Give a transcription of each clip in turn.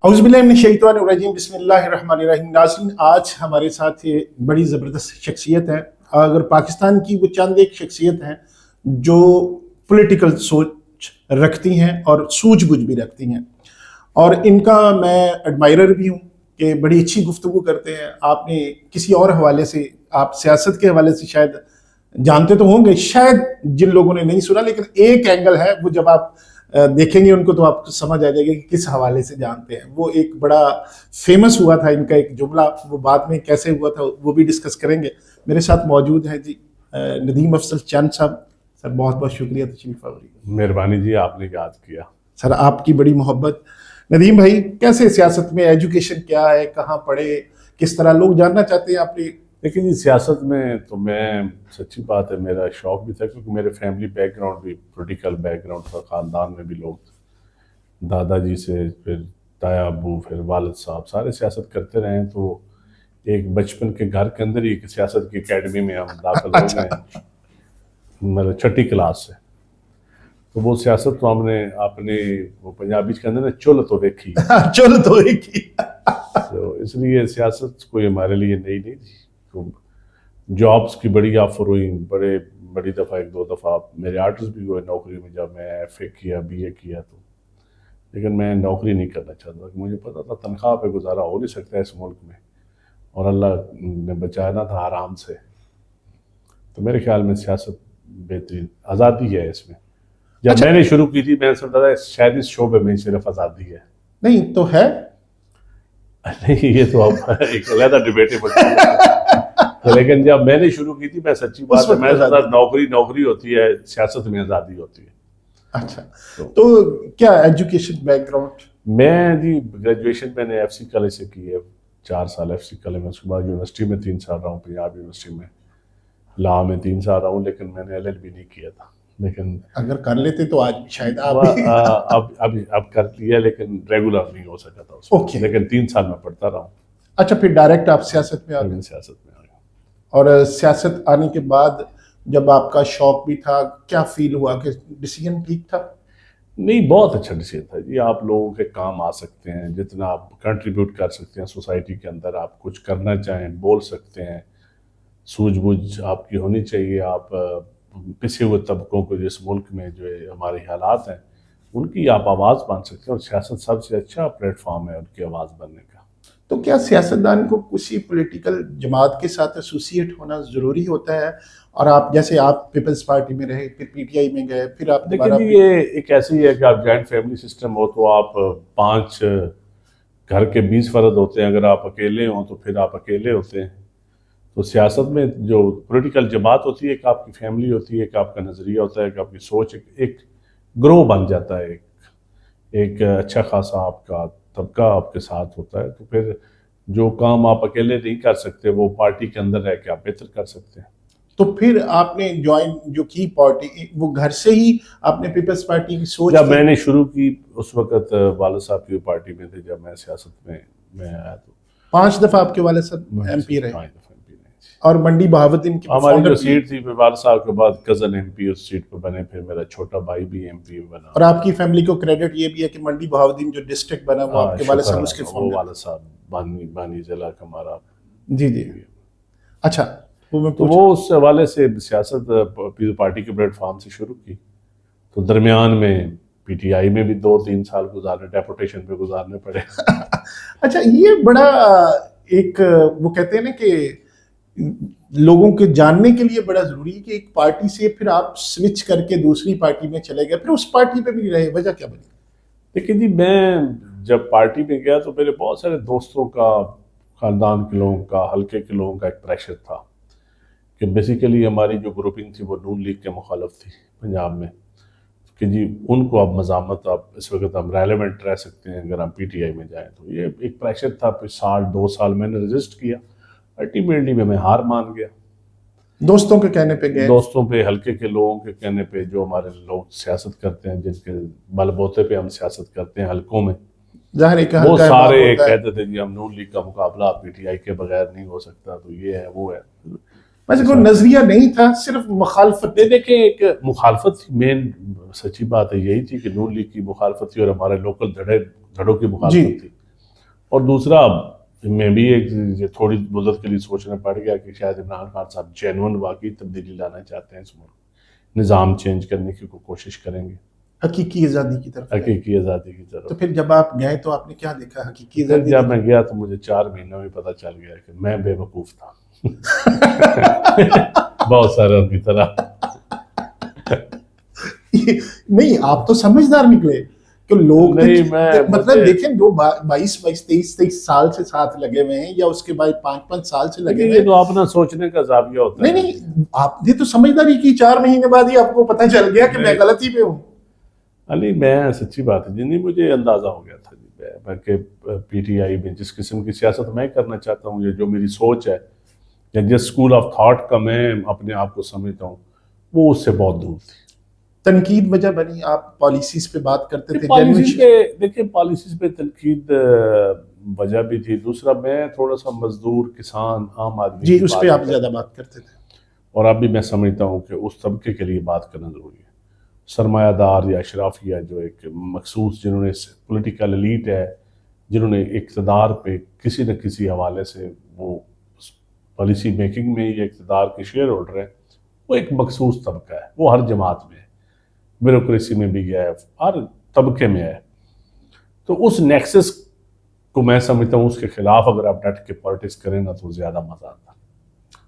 اعوذ باللہ من الشیطان الرجیم، بسم اللہ الرحمن الرحیم۔ ناظرین، آج ہمارے ساتھ یہ بڑی زبردست شخصیت ہے، اگر پاکستان کی وہ چند ایک شخصیت ہیں جو پولیٹیکل سوچ رکھتی ہیں اور سوجھ بوجھ بھی رکھتی ہیں، اور ان کا میں ایڈمائرر بھی ہوں کہ بڑی اچھی گفتگو کرتے ہیں۔ آپ نے کسی اور حوالے سے، آپ سیاست کے حوالے سے شاید جانتے تو ہوں گے، شاید جن لوگوں نے نہیں سنا، لیکن ایک اینگل ہے وہ جب آپ دیکھیں گے ان کو تو آپ کو سمجھ آ جائے گا کہ کس حوالے سے جانتے ہیں۔ وہ ایک بڑا فیمس ہوا تھا ان کا ایک جملہ، وہ بعد میں کیسے ہوا تھا وہ بھی ڈسکس کریں گے۔ میرے ساتھ موجود ہیں جی ندیم افضل چند صاحب۔ سر بہت بہت شکریہ تشریف آوری۔ مہربانی جی، آپ نے یاد کیا۔ سر آپ کی بڑی محبت۔ ندیم بھائی، کیسے سیاست میں ایجوکیشن کیا ہے، کہاں پڑھے، کس طرح لوگ جاننا چاہتے ہیں آپ نے؟ لیکن جی سیاست میں تو میں سچی بات ہے میرا شوق بھی تھا، کیونکہ میرے فیملی بیک گراؤنڈ بھی پولیٹیکل بیک گراؤنڈ تھا، خاندان میں بھی لوگ تھے، دادا جی سے پھر تایا ابو پھر والد صاحب سارے سیاست کرتے رہے ہیں۔ تو ایک بچپن کے گھر کے اندر ہی ایک سیاست کی اکیڈمی میں ہم داخل ہو گئے ہیں، مطلب چھٹی کلاس سے۔ تو وہ سیاست تو ہم نے اپنے وہ پنجابی کے اندر چل تو دیکھی، چل تو دیکھی۔ تو اس لیے سیاست کوئی ہمارے لیے نئی نہیں تھی۔ تو جابس کی بڑی آفر ہوئی، بڑی دفعہ ایک دو دفعہ میرے آرڈرز بھی ہوئے نوکری میں، جب میں ایف اے کیا بی اے کیا تو، لیکن میں نوکری نہیں کرنا چاہتا، مجھے پتا تھا تنخواہ پہ گزارا ہو نہیں سکتا اس ملک میں، اور اللہ نے بچانا تھا آرام سے۔ تو میرے خیال میں سیاست بہترین آزادی ہے اس میں۔ جب میں نے شروع کی تھی میں سمجھتا تھا شاید اس شعبے میں صرف آزادی ہے، نہیں تو ہے نہیں، یہ تو اب ایک علیحدہ ڈیبیٹیبل ہے، لیکن جب میں نے شروع کی تھی میں سچی بات ہے میں سمجھتا نوکری ہوتی ہے، سیاست میں آزادی ہوتی ہے۔ اچھا، تو کیا ایجوکیشن بیک گراؤنڈ؟ میں جی گریجویشن میں نے ایف سی کالج سے کی ہے، 4 سال ایف سی کالج میں، اس کے بعد یونیورسٹی میں 3 سال رہا ہوں، پنجاب یونیورسٹی میں، لا میں 3 سال رہا ہوں، لیکن میں نے ایل ایل بی نہیں کیا تھا، لیکن اگر کر لیتے تو آج شاید آپ اب کر لیا، لیکن ریگولر نہیں ہو سکا تھا اس میں، لیکن 3 سال میں پڑھتا رہا ہوں۔ اچھا، پھر ڈائریکٹ آپ سیاست میں آ گئے؟ سیاست میں آ گیا، اور سیاست آنے کے بعد جب آپ کا شوق بھی تھا، کیا فیل ہوا کہ ڈیسیجن ٹھیک تھا؟ نہیں، بہت اچھا ڈیسیجن تھا جی۔ آپ لوگوں کے کام آ سکتے ہیں، جتنا آپ کنٹریبیوٹ کر سکتے ہیں سوسائٹی کے اندر، آپ کچھ کرنا چاہیں بول سکتے ہیں، سوجھ بوجھ آپ کی ہونی چاہیے۔ آپ پسے ہوئے طبقوں کو جس ملک میں جو ہمارے حالات ہیں ان کی آپ آواز بن سکتے ہیں، اور سیاست سب سے اچھا پلیٹ فارم ہے ان کی آواز بننے کا۔ تو کیا سیاستدان کو کسی پولیٹیکل جماعت کے ساتھ ایسوسیٹ ہونا ضروری ہوتا ہے؟ اور آپ جیسے آپ پیپلز پارٹی میں رہے، پھر پی ٹی آئی میں گئے، پھر آپ دیکھیں جی یہ ایک ایسی ہے کہ آپ جوائنٹ فیملی سسٹم ہو تو آپ 5 گھر کے 20 فرد ہوتے ہیں، اگر آپ اکیلے ہوں تو پھر آپ اکیلے ہوتے ہیں۔ تو سیاست میں جو پولیٹیکل جماعت ہوتی ہے، ایک آپ کی فیملی ہوتی ہے، ایک آپ کا نظریہ ہوتا ہے، ایک آپ کی سوچ، ایک گروہ بن جاتا ہے، ایک اچھا خاصا آپ کا طبقہ آپ کے ساتھ ہوتا ہے۔ تو پھر جو کام آپ اکیلے نہیں کر سکتے وہ پارٹی کے اندر رہ کے آپ بہتر کر سکتے ہیں۔ تو پھر آپ نے جوائن جو کی پارٹی، وہ گھر سے ہی آپ نے پیپلز پارٹی کی سوچ؟ جب میں نے شروع کی اس وقت والد صاحب کی پارٹی میں تھے، جب میں سیاست میں آیا تو 5 دفعہ آپ کے والد صاحب ایم پی رہے، 5 دفعہ ایم پی رہے۔ اور منڈی بہاودین کی ہماری جو سیٹ تھی پھر والد صاحب کے بعد کزن ایم پی اس سیٹ پہ بنے، پھر میرا چھوٹا بھائی بھی ایم پی بنا۔ اور آپ کی فیملی کو کریڈٹ یہ بھی ہے کہ منڈی بہاودین جو ڈسٹرکٹ بنا وہ آپ کے والد صاحب اس کے فاؤنڈر، والد صاحب بانی ضلع کا ہمارا۔ جی جی، اچھا، تو وہ اس حوالے سے سیاست پیپلز پارٹی کے پلیٹ فارم سے شروع کی، تو درمیان میں پی ٹی آئی میں بھی 2-3 سال گزارنے، ڈیپوٹیشن پہ گزارنے پڑے۔ اچھا، یہ بڑا ایک وہ کہتے ہیں نا کہ لوگوں کے جاننے کے لیے بڑا ضروری ہے کہ ایک پارٹی سے پھر آپ سوئچ کر کے دوسری پارٹی میں چلے گئے، پھر اس پارٹی پہ بھی رہے، وجہ کیا بنی؟ لیکن جی میں جب پارٹی میں گیا تو میرے بہت سارے دوستوں کا، خاندان کے لوگوں کا، حلقے کے لوگوں کا ایک پریشر تھا کہ بیسیکلی ہماری جو گروپنگ تھی وہ نون لیگ کے مخالف تھی پنجاب میں، کہ جی ان کو اب مزاحمت، اب اس وقت ہم ریلیونٹ رہ سکتے ہیں اگر ہم پی ٹی آئی میں جائیں، تو یہ ایک پریشر تھا۔ پھر 2 سال میں نے رجسٹ کیا، الٹیمیٹلی میں ہار مان گیا، دوستوں کے کہنے پہ گئے، دوستوں پہ، حلقے کے لوگوں کے کہنے پہ، جو ہمارے لوگ سیاست کرتے ہیں، جن کے بل بوتے پہ ہم سیاست کرتے ہیں حلقوں میں، ظاہر ہے وہ سارے کہتے تھے جی ہم نون لیگ کا مقابلہ پی ٹی آئی کے بغیر نہیں ہو سکتا، تو یہ ہے وہ ہے۔ ویسے کوئی نظریہ نہیں تھا، صرف مخالفت؟ دیکھیں ایک مخالفت مین سچی بات ہے یہی تھی کہ نون لیگ کی مخالفت تھی اور ہمارے لوکل دھڑوں کی مخالفت تھی۔ اور دوسرا میں بھی ایک تھوڑی مدت کے لیے سوچنا پڑ گیا کہ شاید عمران خان صاحب جینون واقعی تبدیلی لانا چاہتے ہیں اس ملک، نظام چینج کرنے کی کوشش کریں گے، حقیقی آزادی کی طرف. حقیقی آزادی کی طرف. تو پھر جب آپ گئے تو آپ نے کیا دیکھا حقیقی پھر آزادی؟ جب میں گیا تو مجھے 4 مہینوں میں پتہ چل گیا کہ میں بے وقوف تھا بہت ساروں کی طرح. نہیں آپ تو سمجھدار نکلے کہ لوگ نہیں، میں مطلب دیکھیں جو 22 سال سے ساتھ لگے ہوئے ہیں یا اس کے بعد 5 سال سے لگے ہوئے یہ ہیں. تو اپنا سوچنے کا زاویہ ہوتا ہے. نہیں آپ نے تو سمجھداری کی، 4 مہینے بعد ہی آپ کو پتہ چل گیا کہ میں غلطی پہ ہوں. علی میں سچی بات ہے جنہیں مجھے اندازہ ہو گیا تھا کہ پی ٹی آئی میں جس قسم کی سیاست میں کرنا چاہتا ہوں، یہ جو میری سوچ ہے یا جس اسکول آف تھاٹ کا میں اپنے آپ کو سمجھتا ہوں، وہ اس سے بہت دور تھی. تنقید وجہ بنی، آپ پالیسیز پہ بات کرتے تھے. پالیسیز پہ دیکھیں، پالیسیز پہ تنقید وجہ بھی تھی. دوسرا میں تھوڑا سا مزدور، کسان، عام آدمی جی اس پہ آپ زیادہ بات کرتے تھے. اور اب بھی میں سمجھتا ہوں کہ اس طبقے کے لیے بات کرنا ضروری ہے. سرمایہ دار یا اشرافیہ جو ایک مخصوص جنہوں نے پولیٹیکل ایلیٹ ہے، جنہوں نے اقتدار پہ کسی نہ کسی حوالے سے وہ پالیسی میکنگ میں یا اقتدار کے شیئر ہولڈر ہیں، وہ ایک مخصوص طبقہ ہے. وہ ہر جماعت میں ہے، بیوروکریسی میں بھی ہے، ہر طبقے میں ہے. تو اس نیکسس کو میں سمجھتا ہوں اس کے خلاف اگر آپ ڈٹ کے پالیٹکس کریں نا تو زیادہ مزہ آتا.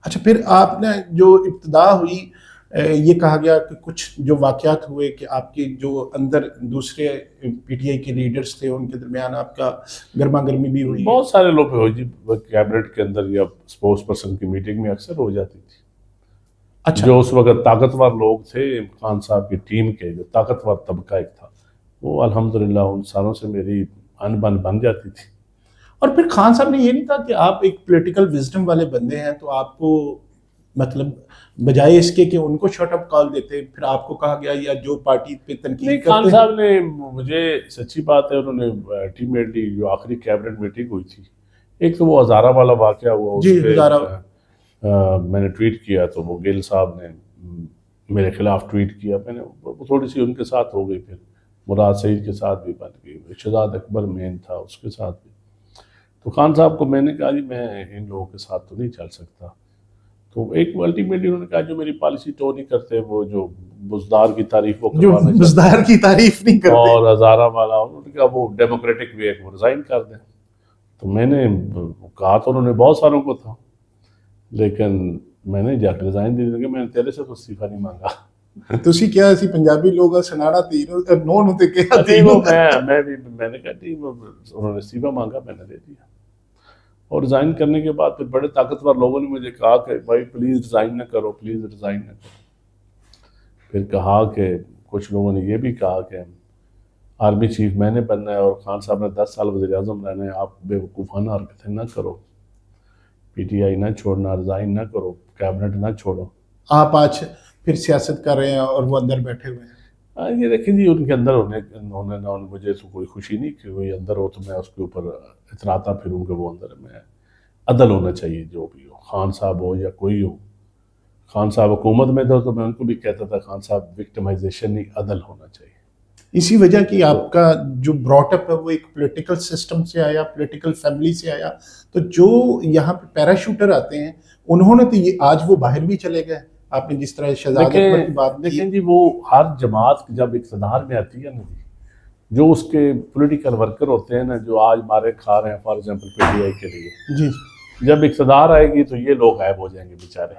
اچھا پھر آپ نے جو ابتدا ہوئی، یہ کہا گیا کہ کچھ جو واقعات ہوئے کہ آپ کے جو اندر دوسرے پی ٹی آئی کے لیڈرز تھے ان کے درمیان آپ کا گرما گرمی بھی ہوئی. بہت سارے لوگ ہوئی جی، کیبنٹ کے اندر یا اسپوکس پرسن کی میٹنگ میں اکثر ہو جاتی تھی. اچھا جو اس وقت طاقتور لوگ تھے خان صاحب کی ٹیم کے، جو طاقتور طبقہ ایک تھا، وہ الحمدللہ ان سالوں سے میری ان بن بن جاتی تھی. اور پھر خان صاحب نے یہ نہیں کہا کہ آپ ایک پولیٹیکل وزڈم والے بندے ہیں تو آپ کو مطلب بجائے اس کے کہ ان کو شٹ اپ کال دیتے پھر آپ کو کہا گیا یا جو پارٹی پہ تنقید کرتے ہیں؟ خان صاحب نے مجھے سچی بات ہے، انہوں نے الٹیمیٹلی جو آخری کیبنٹ میٹنگ ہوئی تھی، ایک تو وہ ہزارہ والا واقعہ ہوا، جی ہزارہ میں نے ٹویٹ کیا تو وہ گل صاحب نے میرے خلاف ٹویٹ کیا. میں نے تھوڑی سی ان کے ساتھ ہو گئی، پھر مراد سعید کے ساتھ بھی بن گئی، شہزاد اکبر مین تھا اس کے ساتھ بھی. تو خان صاحب کو میں نے کہا جی میں ان لوگوں کے ساتھ تو نہیں چل سکتا. تو ایک الٹیمیٹلی انہوں نے کہا جو میری پالیسی تو نہیں کرتے، وہ جو بزدار کی تعریف وہ کروانا چاہتے ہیں، بزدار کی تعریف نہیں کرتے، اور ہزارہ والا انہوں نے کہا وہ ڈیموکریٹک وے کو ریزائن کر دیں. تو میں نے کہا تو انہوں نے بہت ساروں کو تھا، لیکن میں نے جا کے ریزائن دے دیا. میں نے تیرے سے تو استعفیٰ نہیں مانگا. تسی کیا اسی پنجابی لوگ سنانا تینوں نون ہوتے کیا میں نے کہا نہیں، انہوں نے استعفیٰ مانگا، میں نے دے دیا. اور ریزائن کرنے کے بعد پھر بڑے طاقتور لوگوں نے مجھے کہا کہ بھائی پلیز ریزائن نہ کرو، پلیز ریزائن نہ کرو. پھر کہا کہ کچھ لوگوں نے یہ بھی کہا کہ آرمی چیف میں نے بننا ہے اور خان صاحب نے 10 سال وزیر اعظم رہنا ہے، آپ بے وقوفانہ حرکتیں نہ کرو، پی ٹی آئی نہ چھوڑنا، ریزائن نہ کرو، کیبنٹ نہ چھوڑو. آپ آج پھر سیاست کر رہے ہیں اور وہ اندر بیٹھے ہوئے ہیں. یہ دیکھیں جی، ان کے اندر انہوں نے مجھے تو کوئی خوشی نہیں کہ کوئی اندر ہو تو میں اس کے اوپر اتراتا پھروں کہ وہ اندر. میں عدل ہونا چاہیے جو بھی ہو، خان صاحب ہو یا کوئی ہو. خان صاحب حکومت میں تھا تو میں ان کو بھی کہتا تھا خان صاحب وکٹمائزیشن نہیں، عدل ہونا چاہیے. اسی وجہ کی آپ کا جو براٹ اپ ہے وہ ایک پولیٹیکل سسٹم سے آیا، پولیٹیکل فیملی سے آیا. تو جو یہاں پہ پیراشوٹر آتے ہیں انہوں نے تو یہ آج وہ باہر بھی چلے گئے. آپ نے جس طرح شہزاد اکبر کی بات کی، دیکھیں جی، وہ ہر جماعت جب اقتدار میں آتی ہے نا جی، جو اس کے پولیٹیکل ورکر ہوتے ہیں نا، جو آج مارے کھا رہے ہیں for example P T I کے لیے، جی جب اقتدار آئے گی تو یہ لوگ غائب ہو جائیں گے بیچارے،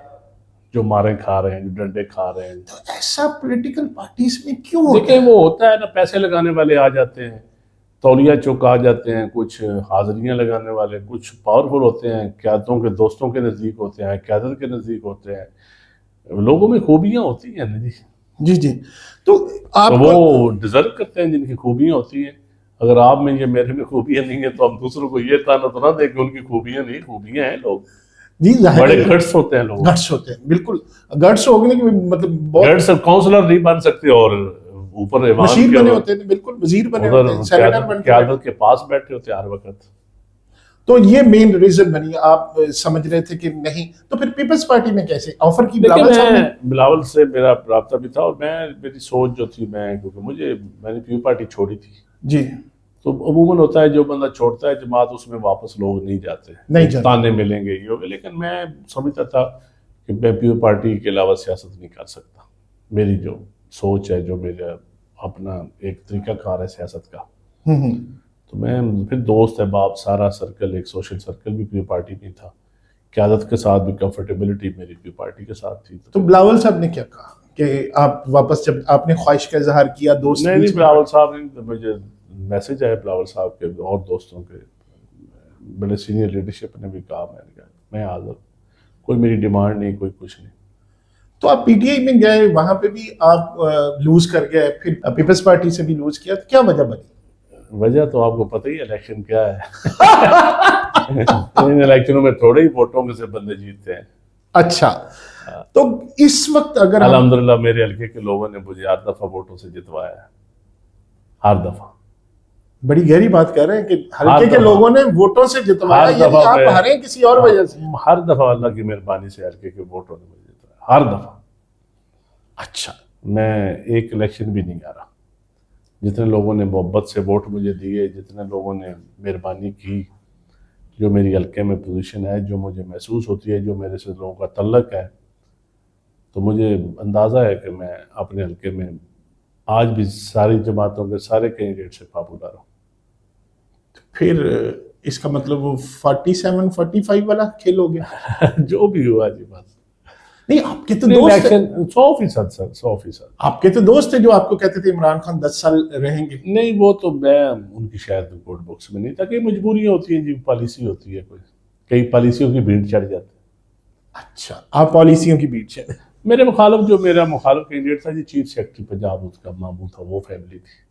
جو مارے کھا رہے ہیں، جو ڈنڈے کھا رہے ہیں. تو ایسا پولیٹیکل پارٹیز میں کیوں ہوتا ہے؟ دیکھیں وہ ہوتا ہے نا، پیسے لگانے والے آ جاتے ہیں، تولیہ چوک آ جاتے ہیں، کچھ حاضریاں لگانے والے، کچھ پاورفل ہوتے ہیں، قیادتوں کے دوستوں کے نزدیک ہوتے ہیں، قیادت کے نزدیک ہوتے ہیں. لوگوں میں خوبیاں ہوتی ہیں نا جی، جی جی. تو آپ وہ ڈیزرو کرتے ہیں جن کی خوبیاں ہوتی ہیں. اگر آپ میں یہ میرے میں خوبیاں نہیں ہیں تو ہم دوسروں کو یہ تانا تو نہ دیں کہ ان کی خوبیاں نہیں، خوبیاں ہیں. لوگ جی بڑے گٹس ہوتے ہیں، لوگ گٹس ہوتے ہیں، بالکل گٹس ہوگنے کی مطلب گٹس کاؤنسلر نہیں بن سکتے اور اوپر وزیر بنے ہوتے ہیں، بالکل وزیر بنے ہوتے ہیں، سینیٹر بنے قیادت کے پاس بیٹھے ہوتے ہیں ہر وقت. تو یہ مین ریزن بنی. آپ سمجھ رہے تھے کہ نہیں تو پھر پیپلز پارٹی میں کیسے آفر کی؟ بلاول صاحب نے، بلاول سے میرا رابطہ بھی تھا، اور میری سوچ جو تھی، کیونکہ میں نے پیو پارٹی چھوڑی تھی جی، تو عموماً ہوتا ہے جو بندہ چھوڑتا ہے جماعت اس میں واپس لوگ نہیں جاتے، نہیں جاتے۔ تانے ملیں گے یہ ہوگا، لیکن میں سمجھتا تھا کہ میں پیپل پارٹی کے علاوہ سیاست نہیں کر سکتا، میری جو سوچ ہے، جو میرا اپنا ایک طریقہ کار ہے سیاست کا، تو میں پھر دوست احباب سارا سرکل، ایک سوشل سرکل بھی پیپل پارٹی میں تھا، قیادت کے ساتھ بھی کمفرٹیبلٹی میری پیپل پارٹی کے ساتھ تھی۔ تو بلاول صاحب نے کیا کہا کہ آپ واپس جب آپ نے خواہش کا اظہار کیا دوست نہیں بلاول صاحب نے مجھے میسج آیا بلاول صاحب کے اور دوستوں کے، بڑے سینئر لیڈرشپ نے بھی کہا، میں نے کہا میں حاضر، کوئی میری ڈیمانڈ نہیں، کوئی کچھ نہیں۔ تو آپ پی ٹی آئی میں گئے، وہاں پہ بھی آپ لوز کر گئے، پھر پیپلز پارٹی سے بھی لوز کیا، تو کیا وجہ بنی؟ وجہ تو آپ کو پتہ ہی ہے الیکشن کیا ہے، ان الیکشنوں میں تھوڑے ہی ووٹوں سے بندے جیتتے ہیں۔ اچھا، تو اس وقت اگر الحمدللہ میرے حلقے کے لوگوں نے مجھے 8 دفعہ ووٹوں سے جتوایا ہے، ہر دفعہ۔ بڑی گہری بات کہہ رہے ہیں کہ حلقے کے لوگوں نے ووٹوں سے جتوایا، یعنی آپ ہارے کسی اور وجہ سے؟ ہر دفعہ اللہ کی مہربانی سے حلقے کے ووٹوں نے مجھے جتوایا، ہر دفعہ۔ اچھا، میں ایک الیکشن بھی نہیں ہارا، جتنے لوگوں نے محبت سے ووٹ مجھے دیے، جتنے لوگوں نے مہربانی کی، جو میری حلقے میں پوزیشن ہے، جو مجھے محسوس ہوتی ہے، جو میرے سے لوگوں کا تعلق ہے، تو مجھے اندازہ ہے کہ میں اپنے حلقے میں آج بھی ساری جماعتوں کے سارے کینڈیڈیٹ سے پاپولر ہوں۔ پھر اس کا مطلب وہ 47 45 والا کھیل ہو گیا؟ جو بھی ہوا جی بس، نہیں، آپ کے تو دوست، 100% سر، 100%۔ آپ کے تو دوست تھے جو آپ کو کہتے تھے عمران خان 10 سال رہیں گے۔ نہیں، وہ تو میں ان کی شاید کوڈ بکس میں نہیں تھا، کہ مجبوریاں ہوتی ہیں جی، پالیسی ہوتی ہے، کوئی کئی پالیسیوں کی بھیڑ چڑھ جاتی ہے۔ اچھا، آپ پالیسیوں کی بیچ ہیں۔ میرے مخالف، جو میرا مخالف کینڈیڈیٹ تھا جی، چیف سیکرٹری پنجاب اس کا ماموں تھا، وہ فیملی تھی،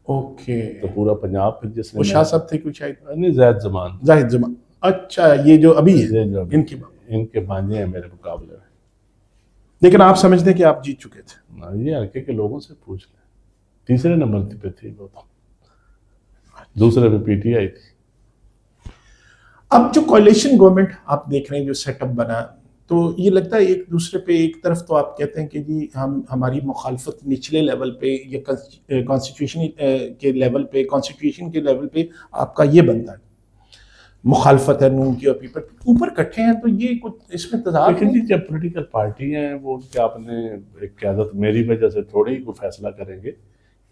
اوکے، تو پورا پنجاب پھر جس وہ شاہ صاحب تھے کچھ شاید، نہیں، زید زمان، زاہد زمان۔ اچھا، یہ جو ابھی ہے یہ جو ان کی بات، ان کے بانجے ہیں میرے مقابلے میں۔ لیکن آپ سمجھتے ہیں کہ آپ جیت چکے تھے؟ یہ حلقے کے لوگوں سے پوچھ لیں، تیسرے نمبر پہ تھی وہ تو، دوسرے پہ پی ٹی آئی تھی۔ اب جو کولیشن گورنمنٹ آپ دیکھ رہے ہیں، جو سیٹ اپ بنا، تو یہ لگتا ہے ایک دوسرے پہ، ایک طرف تو آپ کہتے ہیں کہ جی ہماری مخالفت نچلے لیول پہ یا کانسٹیٹیوشن کے لیول پہ، کانسٹیٹیوشن کے لیول پہ آپ کا یہ بنتا ہے، مخالفت ہے نون کی اور پیپل، اوپر کٹھے ہیں، تو یہ کچھ اس میں تضاد لیکن ہے؟ جی جب پولیٹیکل پارٹی ہیں، وہ ان کے اپنے ایک قیادت میری وجہ سے تھوڑی ہی کوئی فیصلہ کریں گے،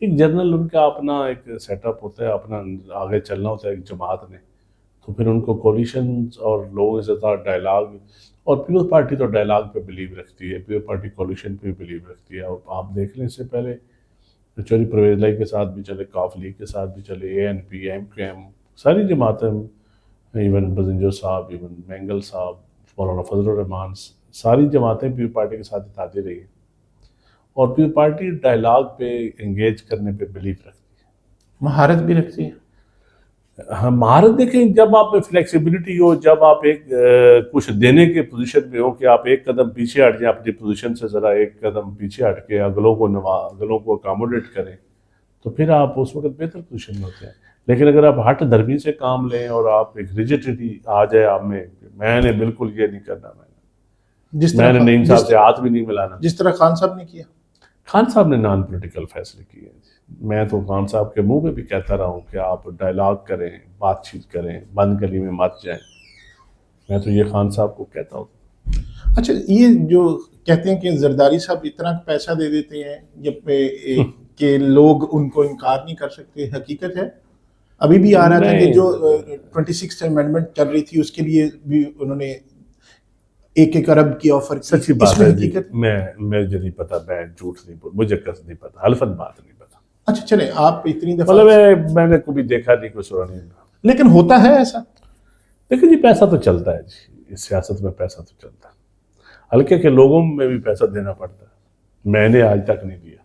ایک جنرل ان کا اپنا ایک سیٹ اپ ہوتا ہے، اپنا آگے چلنا ہوتا ہے ایک جماعت نے، تو پھر ان کو کولیشنز اور لوگوں سے ساتھ ڈائلاگ، اور پیپل پارٹی تو ڈائلاگ پہ بلیو رکھتی ہے، پیپل پارٹی کولیشن پہ بلیو رکھتی ہے، اور آپ دیکھ لیں اس سے پہلے چوری پرویز لائی کے ساتھ بھی چلے، کاف لیگ کے ساتھ بھی چلے، A N P, M Q M, ساری جماعتیں، ایون بزنجو صاحب، ایون مینگل صاحب، مولانا فضل الرحمان، ساری جماعتیں پیپل پارٹی کے ساتھ اتحادی رہی ہیں، اور پیپل پارٹی ڈائلاگ پہ انگیج کرنے پہ بلیو رکھتی ہے، مہارت بھی رکھتی ہے۔ ہاں، مہارت دیکھیں، جب آپ میں فلیکسیبلٹی ہو، جب آپ ایک کچھ دینے کے پوزیشن میں ہو، کہ آپ ایک قدم پیچھے ہٹ جائیں اپنی پوزیشن سے، ذرا ایک قدم پیچھے ہٹ کے اگلوں کو اکاموڈیٹ کریں، تو پھر آپ اس وقت بہتر پوزیشن میں ہوتے ہیں۔ لیکن اگر آپ ہٹ دھرمی سے کام لیں اور آپ ایک ریجیڈیٹی آ جائے آپ میں نے بالکل یہ نہیں کرنا، میں نے نعیم صاحب سے ہاتھ بھی نہیں ملانا، جس طرح خان صاحب نے کیا۔ خان صاحب نے نان پولیٹیکل فیصلے کیے ہیں، میں تو خان صاحب کے منہ پہ بھی کہتا رہا ہوں کہ آپ ڈائلاگ کریں، بات چیت کریں، بند گلی میں مت جائیں، میں تو یہ خان صاحب کو کہتا ہوں۔ اچھا، یہ جو کہتے ہیں کہ زرداری صاحب اتنا پیسہ دے دیتے ہیں کہ لوگ ان کو انکار نہیں کر سکتے، حقیقت ہے؟ ابھی بھی آ رہا تھا کہ جو 26th امینڈمنٹ چل رہی تھی، اس کے لیے بھی انہوں نے 1 ارب کی آفر کی۔ سچی بات ہے جی، مجھے نہیں پتا، میں جھوٹ نہیں بول، مجھے کس نہیں پتا، حلفاً بات نہیں پتا۔ اچھا چلیں، آپ اتنی دفعہ مطلب میں نے کبھی دیکھا نہیں، کوئی سنا نہیں، لیکن ہوتا ہے ایسا؟ لیکن جی پیسہ تو چلتا ہے جی، اس سیاست میں پیسہ تو چلتا ہے، حلقے کے لوگوں میں بھی پیسہ دینا پڑتا ہے، میں نے آج تک نہیں دیا،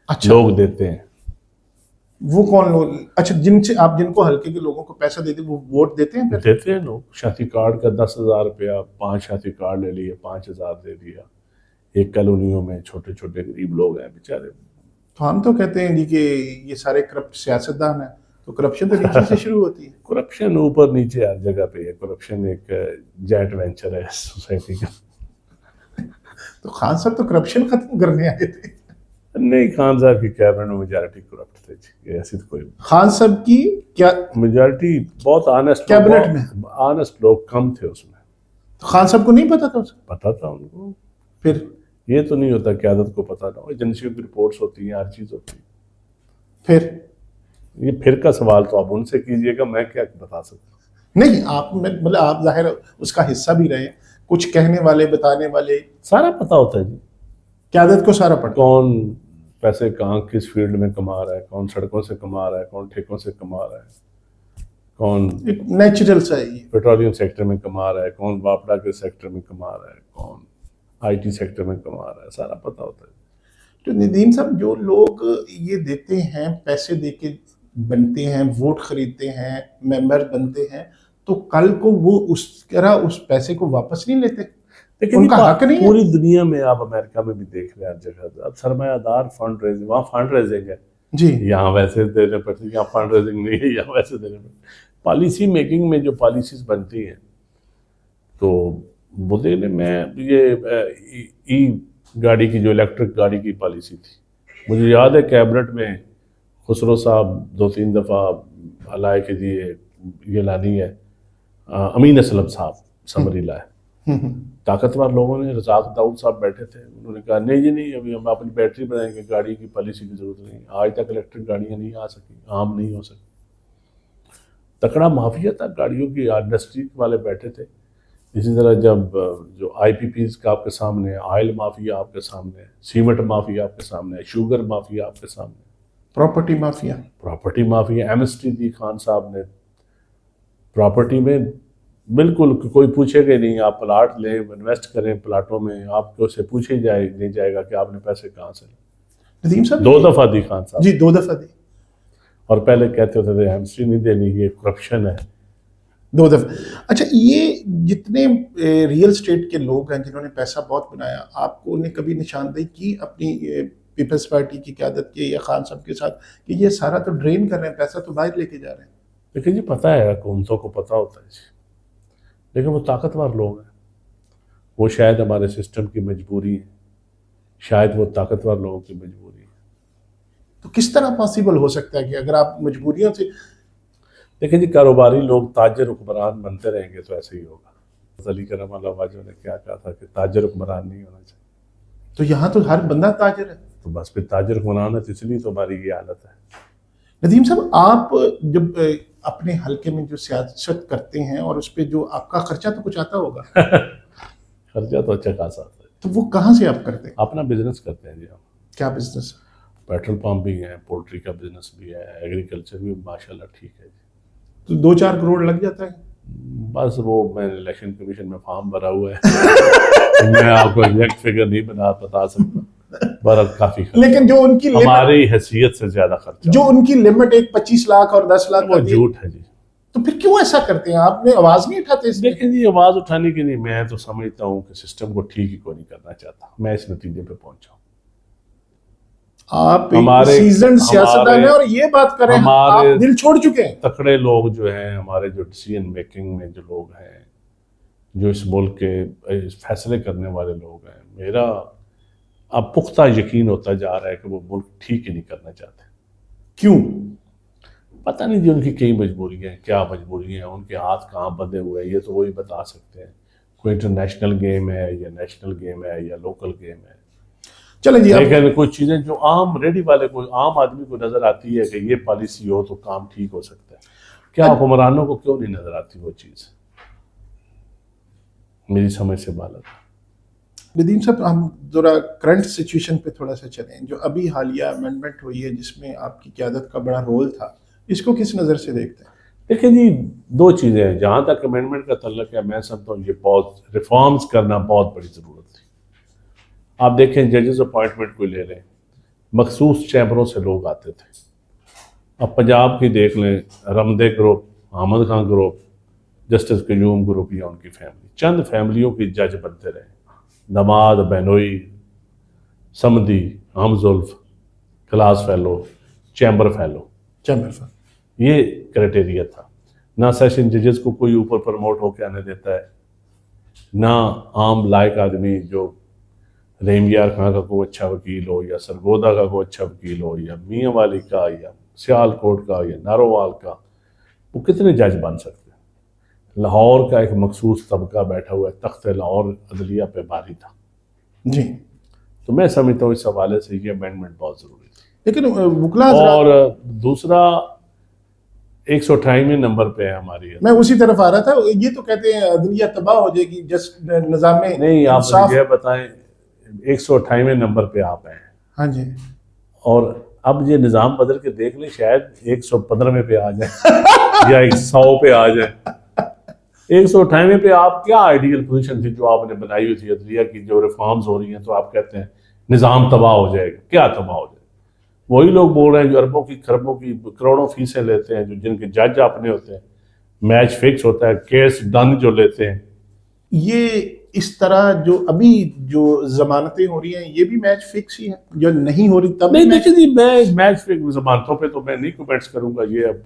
اچھا، لوگ دیتے ہیں۔ وہ کون لوگ؟ اچھا، جن کو حلقے کے لوگوں کو پیسہ دیتے وہ ووٹ دیتے ہیں پھر؟ دیتے ہیں لوگ، شاتی کارڈ کا 10,000 روپیہ، 5 شاتی کارڈ لے لیے، 5,000 دے دیا، ایک کالونیوں میں چھوٹے چھوٹے غریب لوگ ہیں بیچارے۔ تو ہم تو کہتے ہیں جی کہ یہ سارے کرپٹ سیاستدان ہیں، تو کرپشن تو نیچے سے شروع ہوتی ہے۔ کرپشن اوپر نیچے ہر جگہ پہ ہے، کرپشن ایک جائنٹ وینچر ہے سوسائٹی کا۔ تو خان صاحب تو کرپشن ختم کرنے آئے تھے۔ نہیں، خان صاحب کی کیبنٹ میں میجارٹی کرپٹ تھے جی، ایسی تو کوئی خان صاحب کی کیا میجارٹی بہت آنےسٹ کیبنٹ میں آنےسٹ لوگ کم تھے اس میں. خان صاحب کو نہیں پتا تھا اسے؟ پتا تھا ان کو. پھر یہ تو نہیں ہوتا قیادت کو پتا نہ ہو، ایجنسیوں کی رپورٹس ہوتی ہیں، ہر چیز ہوتی ہے. پھر یہ پھر کا سوال تو آپ ان سے کیجئے گا، میں کیا بتا سکتا ہوں. نہیں، آپ مطلب آپ ظاہر اس کا حصہ بھی رہے، کچھ کہنے والے بتانے والے، سارا پتا ہوتا ہے جی، قیادت کو سارا پڑتا. کون پیسے کہاں کس فیلڈ میں کما رہا ہے، کون سڑکوں سے کما رہا ہے، کون ٹھیکوں سے کما رہا ہے، کون ایک نیچرل سا ہے یہ. پیٹرولیم سیکٹر میں کما رہا ہے، کون واپڈا کے سیکٹر میں کما رہا ہے، کون آئی ٹی سیکٹر میں کما رہا ہے، سارا پتا ہوتا ہے. تو ندیم صاحب، جو لوگ یہ دیتے ہیں، پیسے دے کے بنتے ہیں، ووٹ خریدتے ہیں، ممبر بنتے ہیں، تو کل کو وہ اس طرح اس پیسے کو واپس نہیں لیتے؟ لیکن ان کا حق نہیں ہے؟ پوری دنیا میں آپ امریکہ میں بھی دیکھ رہے ہیں، ہر جگہ اب سرمایہ دار فنڈ ریزنگ، وہاں فنڈ ریزنگ ہے جی. یہاں ویسے دینے پڑتے، یہاں فنڈ ریزنگ نہیں ہے، یہاں ویسے دینے پڑتے. پالیسی میکنگ میں جو پالیسیز بنتی ہیں، تو وہ دیکھنے میں یہ ای گاڑی کی جو الیکٹرک گاڑی کی پالیسی تھی، مجھے یاد ہے کیبنٹ میں خسرو صاحب 2-3 دفعہ لائے کہ جی یہ لانی ہے، امین اسلم صاحب سمری لائے. طاقتور لوگوں نے، رزاق داؤد صاحب بیٹھے تھے، انہوں نے کہا نہیں جی نہیں، ابھی ہم اپنی بیٹری بنائیں گے، گاڑی کی پالیسی کی ضرورت نہیں. آج تک الیکٹرک گاڑیاں نہیں آ سکی، عام نہیں ہو سکی. تکڑا مافیا تھا گاڑیوں کی، انڈسٹری والے بیٹھے تھے. اسی طرح جب جو آئی پی پیز کا آپ کے سامنے ہے، آئل مافیا آپ کے سامنے ہے، سیمنٹ مافیا آپ کے سامنے ہے، شوگر مافیا آپ کے سامنے ہے، property mafia, property mafia. Amnesty دی خان صاحب نے پراپرٹی میں بالکل کوئی پوچھے گا نہیں، آپ پلاٹ لیں، انویسٹ کریں پلاٹوں میں، آپ کو سے پوچھے نہیں جائے گا کہ آپ نے پیسے کہاں سے لے. ندیم صاحب 2 دفعہ دی خان صاحب. جی 2 دفعہ دی. اور پہلے کہتے ہوتے تھے ایمنسٹی نہیں دینی، یہ کرپشن ہے. 2 دفعہ. اچھا، یہ جتنے ریئل اسٹیٹ کے لوگ ہیں جنہوں نے پیسہ بہت بنایا، آپ کو انہیں کبھی نشاندہی کی اپنی پیپلز پارٹی کی قیادت کے یا خان صاحب کے ساتھ کہ یہ سارا تو ڈرین کر رہے ہیں، پیسہ تو باہر لے کے جا رہے ہیں؟ لیکن جی پتہ ہے، حکومتوں کو پتہ ہوتا ہے جی، لیکن وہ طاقتور لوگ ہیں. وہ شاید ہمارے سسٹم کی مجبوری ہے، شاید وہ طاقتور لوگوں کی مجبوری ہے. تو کس طرح پاسبل ہو سکتا ہے کہ اگر آپ مجبوریوں سے، لیکن جی کاروباری لوگ تاجر حکمران بنتے رہیں گے تو ایسے ہی ہوگا. علی کرم اللہ وجہ نے کیا کہا تھا کہ تاجر حکمران نہیں ہونا چاہیے. تو یہاں تو ہر بندہ تاجر ہے. تو بس پھر تاجر حکمران ہے، تو اس لیے تو ہماری یہ حالت ہے. ندیم صاحب، آپ جب اپنے حلقے میں جو سیاست کرتے ہیں اور اس پہ جو آپ کا خرچہ تو کچھ آتا ہوگا؟ خرچہ تو اچھا خاصا آتا ہے. تو وہ کہاں سے آپ کرتے ہیں؟ اپنا بزنس کرتے ہیں جی ہم. کیا بزنس؟ پیٹرول پمپ بھی ہیں، پولٹری کا بزنس بھی ہے، ایگریکلچر بھی ماشاءاللہ ٹھیک ہے جی. تو 2-4 کروڑ لگ جاتا ہے؟ بس وہ میں نے الیکشن کمیشن میں فارم بھرا ہوا ہے، میں آپ کو ایگزیکٹ فگر نہیں بتا سکتا، بہرحال کافی لیکن جو ان کی ہماری حیثیت سے زیادہ خرچہ، جو ان کی لمٹ ایک 25 لاکھ اور 10 لاکھ، وہ جھوٹ ہے جی. تو پھر کیوں ایسا کرتے ہیں؟ آپ نے آواز نہیں اٹھاتے اس میں؟ دیکھیں جی، آواز اٹھانے کی نہیں، میں تو سمجھتا ہوں کہ سسٹم کو ٹھیک ہی کوئی نہیں کرنا چاہتا. میں اس نتیجے پہ پہنچا ہوں. آپ ایک سیزنڈ سیاستدان ہیں اور یہ بات کریں، آپ دل چھوڑ چکے ہیں. تکڑے لوگ جو ہیں ہمارے، جو ڈیسیژن میکنگ میں جو لوگ ہیں، جو اس ملک کے فیصلے کرنے والے لوگ ہیں، میرا اب پختہ یقین ہوتا جا رہا ہے کہ وہ ملک ٹھیک ہی نہیں کرنا چاہتے. کیوں؟ پتہ نہیں جی، ان کی کئی مجبوریاں ہیں، کیا مجبوریاں ہیں، ان کے ہاتھ کہاں بندھے ہوئے ہیں، یہ تو وہی بتا سکتے ہیں. کوئی انٹرنیشنل گیم ہے یا نیشنل گیم ہے یا لوکل گیم ہے. چلیں جی، لیکن کچھ چیزیں جو عام ریڈی والے کو، عام آدمی کو نظر آتی ہے کہ یہ پالیسی ہو تو کام ٹھیک ہو سکتا ہے، کیا حکمرانوں کو کیوں نہیں نظر آتی وہ چیز؟ میری سمجھ سے بالا. ندیم صاحب، ہم ذرا کرنٹ سچویشن پہ تھوڑا سا چلیں. جو ابھی حالیہ امینڈمنٹ ہوئی ہے جس میں آپ کی قیادت کا بڑا رول تھا، اس کو کس نظر سے دیکھتے ہیں؟ دیکھیں جی، 2 چیزیں ہیں. جہاں تک امینڈمنٹ کا تعلق ہے، میں سمجھتا ہوں یہ بہت ریفارمز کرنا بہت بڑی ضرورت تھی. آپ دیکھیں ججز اپوائنٹمنٹ کو لے لیں، مخصوص چیمبروں سے لوگ آتے تھے. اب پنجاب کی دیکھ لیں، Ramday group, Ahmad Khan group, justice Qayyum group یا ان کی فیملی، چند فیملیوں کی جج بنتے رہے. دماد، بینوئی، سمدی، ہم زلف، کلاس فیلو، چیمبر فیلو، یہ کرائٹیریا تھا. نہ سیشن ججز کو کوئی اوپر پروموٹ ہو کے آنے دیتا ہے، نہ عام لائق آدمی جو رحیم یار خان کا کوئی اچھا وکیل ہو، یا سرگودا کا کوئی اچھا وکیل ہو، یا میاں والی کا، یا سیالکوٹ کا، یا نارووال کا، وہ کتنے جج بن سکتے ہیں؟ لاہور کا ایک مخصوص طبقہ بیٹھا ہوا ہے، تخت لاہور عدلیہ پہ باری تھا. جی. تو میں سمجھتا ہوں اس حوالے سے یہ امینڈمنٹ بہت ضروری تھی. لیکن وکلا حضرات، اور دوسرا 128ویں نمبر پہ ہے ہماری. میں اسی طرف آ رہا تھا. یہ تو کہتے ہیں عدلیہ تباہ ہو جائے گی، جس نظام میں نہیں، آپ مجھے یہ بتائیں 128ویں نمبر پہ آپ ہیں. ہاں جی. اور اب یہ نظام بدل کے دیکھ لیں، شاید 115ویں پہ آ جائیں یا 100 پہ آ جائیں. 128ویں پہ آپ کیا آئیڈیل پوزیشن تھی جو آپ نے بنائی ہوئی تھی عدلیہ کی؟ جو ریفارمز ہو رہی ہیں تو آپ کہتے ہیں نظام تباہ ہو جائے گا. کیا تباہ ہو جائے گا؟ وہی لوگ بول رہے ہیں جو اربوں کی کھربوں کی کروڑوں فیسیں لیتے ہیں، جو جن کے جج اپنے ہوتے ہیں، میچ فکس ہوتا ہے، کیس ڈن جو لیتے ہیں. یہ اس طرح جو ابھی جو ضمانتیں ہو رہی ہیں یہ بھی میچ فکس ہی ہیں، جو نہیں ہو رہی تب نہیں دیکھیں جی، میں میچ فکس ضمانتوں پہ تو میں نہیں کومنٹس کروں گا یہ اب،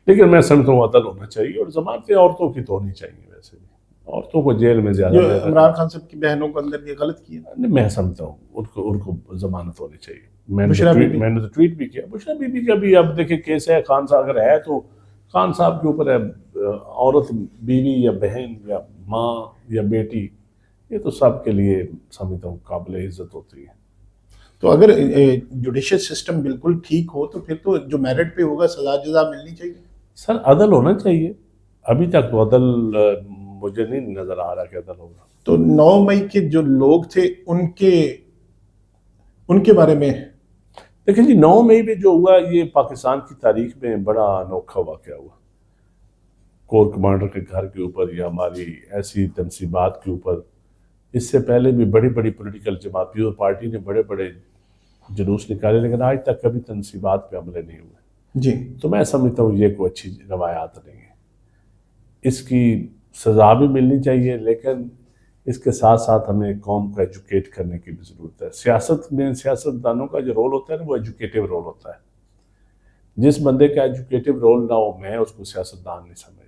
لیکن میں سمجھتا ہوں عدل ہونا چاہیے، اور ضمانتیں عورتوں کی تو ہونی چاہیے. ویسے بھی عورتوں کو جیل میں زیادہ جو عمران خان صاحب کی بہنوں کو اندر یہ غلط کیا. میں سمجھتا ہوں ان کو ضمانت ہونی چاہیے. میں نے تو ٹویٹ بھی کیا. بشرا بی بی کا بھی اب دیکھیں کیس ہے، خان صاحب اگر ہے تو خان صاحب کے اوپر ہے. عورت بیوی یا بہن یا ماں یا بیٹی، یہ تو سب کے لیے سمجھتا ہوں قابل عزت ہوتی ہے. تو اگر جوڈیشل سسٹم بالکل ٹھیک ہو تو پھر تو جو میرٹ پہ ہوگا سزا جزا ملنی چاہیے. سر عدل ہونا چاہیے. ابھی تک تو عدل مجھے نہیں نظر آ رہا کہ عدل ہوگا. تو 9 مئی کے جو لوگ تھے ان کے بارے میں دیکھیں جی، 9 مئی میں جو ہوا یہ پاکستان کی تاریخ میں بڑا انوکھا واقعہ ہوا. کور کمانڈر کے گھر کے اوپر یا ہماری ایسی تنصیبات کے اوپر اس سے پہلے بھی بڑی بڑی پولیٹیکل جماعت پیپلز پارٹی نے بڑے بڑے جلوس نکالے، لیکن آج تک کبھی تنصیبات پہ عملے نہیں ہوئے. جی. تو میں سمجھتا ہوں یہ کوئی اچھی روایات نہیں ہے. اس کی سزا بھی ملنی چاہیے، لیکن اس کے ساتھ ساتھ ہمیں قوم کو ایجوکیٹ کرنے کی بھی ضرورت ہے. سیاست میں سیاستدانوں کا جو رول ہوتا ہے نا، وہ ایجوکیٹو رول ہوتا ہے. جس بندے کا ایجوکیٹو رول نہ ہو، میں اس کو سیاستدان نہیں سمجھتا.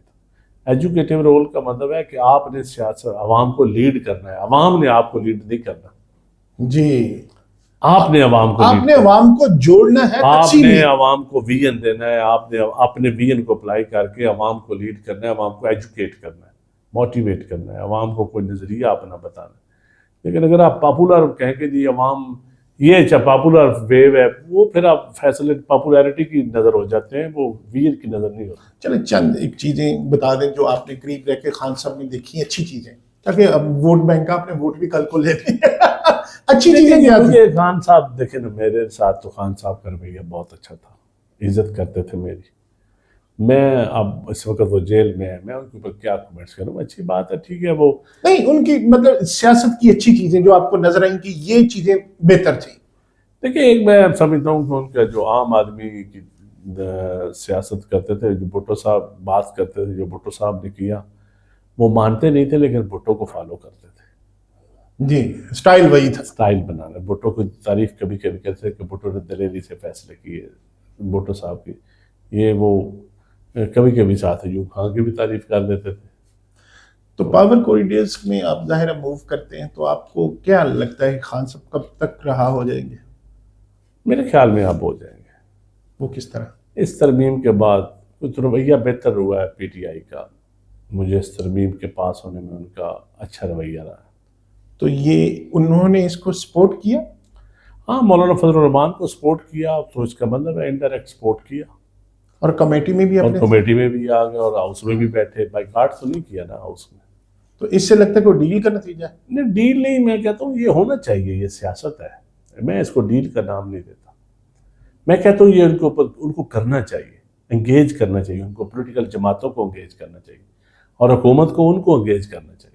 ایجوکیٹو رول کا مطلب ہے کہ آپ نے سیاست عوام کو لیڈ کرنا ہے، عوام نے آپ کو لیڈ نہیں کرنا. جی. آپ نے عوام کو آپ نے عوام کو جوڑنا ہے، آپ نے عوام کو ویژن دینا ہے، آپ نے اپنے ویژن کو اپلائی کر کے عوام کو لیڈ کرنا ہے، عوام کو ایجوکیٹ کرنا ہے، موٹیویٹ کرنا ہے، عوام کو کوئی نظریہ اپنا بتانا ہے. لیکن اگر آپ پاپولر کہیں کہ جی عوام یہ اچھا پاپولر ویو ہے، وہ پھر آپ فیصلے پاپولیرٹی کی نظر ہو جاتے ہیں، وہ ویژن کی نظر نہیں ہوتی. چلیں چند ایک چیزیں بتا دیں جو آپ نے قریب رہ کے خان صاحب نے دیکھی اچھی چیزیں، تاکہ اب ووٹ بینک آپ نے ووٹ بھی کل کو لے لیں. اچھی چیزیں کیا تھی؟ مجھے خان صاحب دیکھیں نا، میرے ساتھ تو خان صاحب کا رویہ بہت اچھا تھا، عزت کرتے تھے میری. میں اب اس وقت وہ جیل میں ہے، میں ان کے اوپر کیا کمنٹس کروں. اچھی بات ہے، ٹھیک ہے. وہ نہیں، ان کی مطلب سیاست کی اچھی چیزیں جو آپ کو نظر آئیں کہ یہ چیزیں بہتر تھیں. دیکھیں، ایک میں سمجھتا ہوں کہ ان کا جو عام آدمی کی سیاست کرتے تھے، جو بھٹو صاحب بات کرتے تھے، جو بھٹو صاحب نے کیا وہ مانتے نہیں تھے، لیکن بھٹو کو فالو کرتے تھے. جی. سٹائل وہی تھا، سٹائل بنانا. بھٹو کی تعریف کبھی کبھی کہتے تھے کہ بھٹو نے دلیری سے فیصلے کیے. بھٹو صاحب کی یہ وہ کبھی کبھی ساتھ ایوب خان کی بھی تعریف کر دیتے تھے. تو پاور کوریڈورز میں آپ ظاہر موو کرتے ہیں، تو آپ کو کیا لگتا ہے خان صاحب کب تک رہا ہو جائیں گے؟ میرے خیال میں آپ ہو جائیں گے. وہ کس طرح؟ اس ترمیم کے بعد کچھ رویہ بہتر ہوا ہے پی ٹی آئی کا. مجھے اس ترمیم کے پاس ہونے میں ان کا اچھا رویہ رہا. تو یہ انہوں نے اس کو سپورٹ کیا؟ ہاں، مولانا فضل الرحمان کو سپورٹ کیا، تو اس کا مطلب ہے انڈائریکٹ سپورٹ کیا. اور کمیٹی میں بھی اور کمیٹی میں بھی آ گئے، اور ہاؤس میں بھی بیٹھے. بائیکاٹ تو نہیں کیا نا ہاؤس میں. تو اس سے لگتا ہے کہ ڈیل کا نتیجہ ہے؟ نہیں، ڈیل نہیں. میں کہتا ہوں یہ ہونا چاہیے، یہ سیاست ہے. میں اس کو ڈیل کا نام نہیں دیتا. میں کہتا ہوں یہ ان کو کرنا چاہیے، انگیج کرنا چاہیے. ان کو پولیٹیکل جماعتوں کو انگیج کرنا چاہیے، اور حکومت کو ان کو انگیج کرنا چاہیے.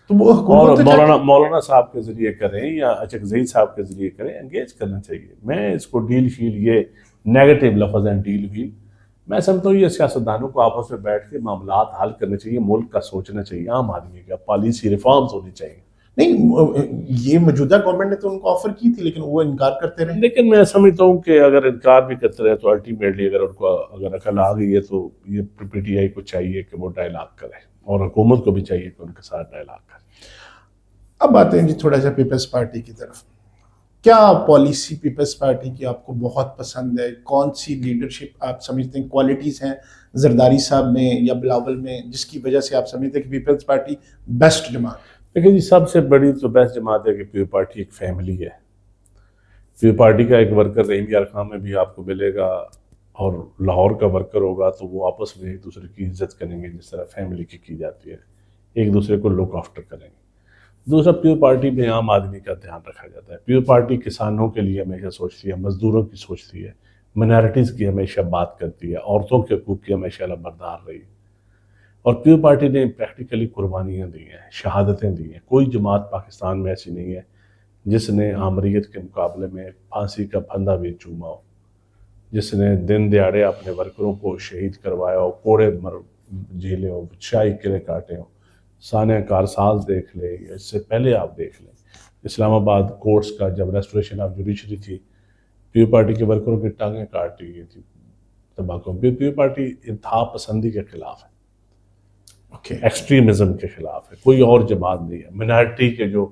تو وہ اور مولانا صاحب کے ذریعے کریں یا اچکزئی صاحب کے ذریعے کریں، انگیج کرنا چاہیے. میں اس کو ڈیل شیل، یہ نیگیٹو لفظ ہیں ڈیل ویل، میں سمجھتا ہوں یہ سیاستدانوں کو آپس میں بیٹھ کے معاملات حل کرنے چاہیے. ملک کا سوچنا چاہیے، عام آدمی کا پالیسی ریفارمز ہونی چاہیے. نہیں، یہ موجودہ گورنمنٹ نے تو ان کو آفر کی تھی، لیکن وہ انکار کرتے رہے. لیکن میں سمجھتا ہوں کہ اگر انکار بھی کرتے رہے تو الٹیمیٹلی اگر ان کو اگر عقل آ گئی ہے تو یہ پی ٹی آئی کو چاہیے کہ وہ ڈائلاگ کرے، اور حکومت کو بھی چاہیے کہ ان کے ساتھ ڈائلاگ کرے. اب آتے ہیں جی تھوڑا سا پیپلز پارٹی کی طرف. کیا پالیسی پیپلز پارٹی کی آپ کو بہت پسند ہے؟ کون سی لیڈرشپ آپ سمجھتے ہیں کوالٹیز ہیں زرداری صاحب میں یا بلاول میں جس کی وجہ سے آپ سمجھتے ہیں کہ پیپلز پارٹی بیسٹ جماعت؟ لیکن جی سب سے بڑی تو بیسٹ جماعت ہے کہ پیپل پارٹی ایک فیملی ہے. پیپل پارٹی کا ایک ورکر رحیم یار خان میں بھی آپ کو ملے گا، اور لاہور کا ورکر ہوگا تو وہ آپس میں ایک دوسرے کی عزت کریں گے جس طرح فیملی کی جاتی ہے، ایک دوسرے کو لک آفٹر کریں گے. دوسرا پیپل پارٹی میں عام آدمی کا دھیان رکھا جاتا ہے. پیپل پارٹی کسانوں کے لیے ہمیشہ سوچتی ہے، مزدوروں کی سوچتی ہے، منارٹیز کی ہمیشہ بات کرتی ہے، عورتوں کے حقوق کی ہمیشہ لبردار رہی. اور پیپل پارٹی نے پریکٹیکلی قربانیاں دی ہیں، شہادتیں دی ہیں. کوئی جماعت پاکستان میں ایسی نہیں ہے جس نے آمریت کے مقابلے میں پھانسی کا پھندا بھی چوما ہو، جس نے دن دیہڑے اپنے ورکروں کو شہید کروایا ہو، کوڑے جھیلے ہو، شاہی قلعے کاٹے ہوں. سانحہ کارساز دیکھ لیں، اس سے پہلے آپ دیکھ لیں اسلام آباد کورٹس کا جب ریسٹوریشن آف جوڈیشری تھی، پیپل پارٹی کے ورکروں کی ٹانگیں کاٹ دی گئی تھی تمباکو. پیپل پارٹی انتہا پسندی کے خلاف ہے، ایکسٹریمزم کے خلاف ہے، کوئی اور جماعت نہیں ہے. منارٹی کے جو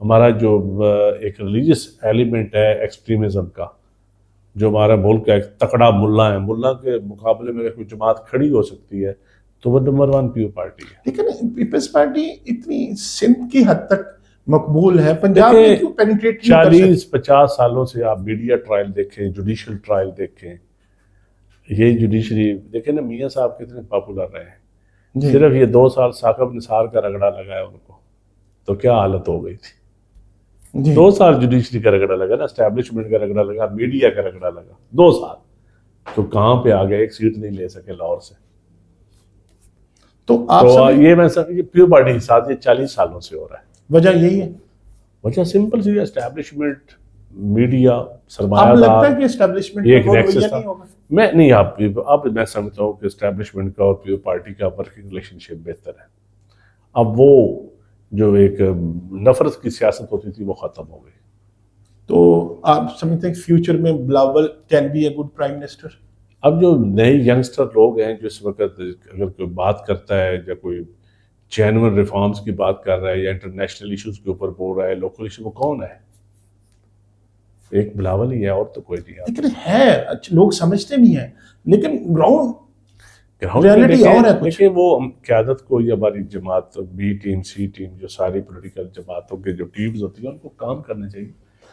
ہمارا جو ایک ریلیجس ایلیمنٹ ہے ایکسٹریمزم کا، جو ہمارا ملک کا ایک تکڑا ملا ہے، ملا کے مقابلے میں اگر کوئی جماعت کھڑی ہو سکتی ہے تو وہ نمبر 1 پیپل پارٹی ہے. لیکن پیپلز پارٹی اتنی سندھ کی حد تک مقبول ہے، پنجاب میں کیوں پینیٹریٹ نہیں کر سکتی؟ 40-50 سالوں سے آپ میڈیا ٹرائل دیکھیں، جوڈیشل ٹرائل دیکھیں، یہ جوڈیشری دیکھیں نا، میاں صاحب کتنے پاپولر رہے ہیں. صرف یہ 2 سال ثاقب نثار کا رگڑا لگا ہے ان کو تو کیا حالت ہو گئی تھی. 2 سال جوڈیشری کا رگڑا لگا نا، اسٹیبلشمنٹ کا رگڑا لگا، میڈیا کا رگڑا لگا، 2 سال تو کہاں پہ آ گئے، ایک سیٹ نہیں لے سکے لاہور سے. تو یہ میں سمجھ پیپل پارٹی کے ساتھ یہ 40 سالوں سے ہو رہا ہے. وجہ یہی ہے، وجہ سمپل سی ہے، اسٹیبلشمنٹ، میڈیا، سرمایہ آپ دار. لگتا ہے کہ اسٹیبلشمنٹ ایک کا نیکسس رویہ تھا. نہیں ہوگا؟ میں نہیں، اب میں سمجھتا ہوں کہ اسٹیبلشمنٹ کا اور پیپل پارٹی کا ورکنگ ریلیشن شپ بہتر ہے. اب وہ جو ایک نفرت کی سیاست ہوتی تھی وہ ختم ہو گئی. تو آپ سمجھتے ہیں کہ فیوچر میں Bilawal can be a good prime minister? اب جو نئے ینگسٹر لوگ ہیں جو اس وقت اگر کوئی بات کرتا ہے یا کوئی جینون ریفارمز کی بات کر رہا ہے یا انٹرنیشنل ایشوز کے اوپر بول رہا ہے، لوکل ایشو، وہ کون ہے؟ ایک بلاول ہی ہے، اور تو کوئی نہیں. لیکن ہے لوگ سمجھتے بھی ہیں، لیکن گراؤنڈ ریالٹی اور ہے کچھ. دیکھیں وہ قیادت کو، یہ ہماری جماعت بی ٹیم، سی ٹیم، جو ساری پولیٹیکل جماعتوں کے جو ٹیمز ہوتی ہیں ان کو کام کرنے چاہیے.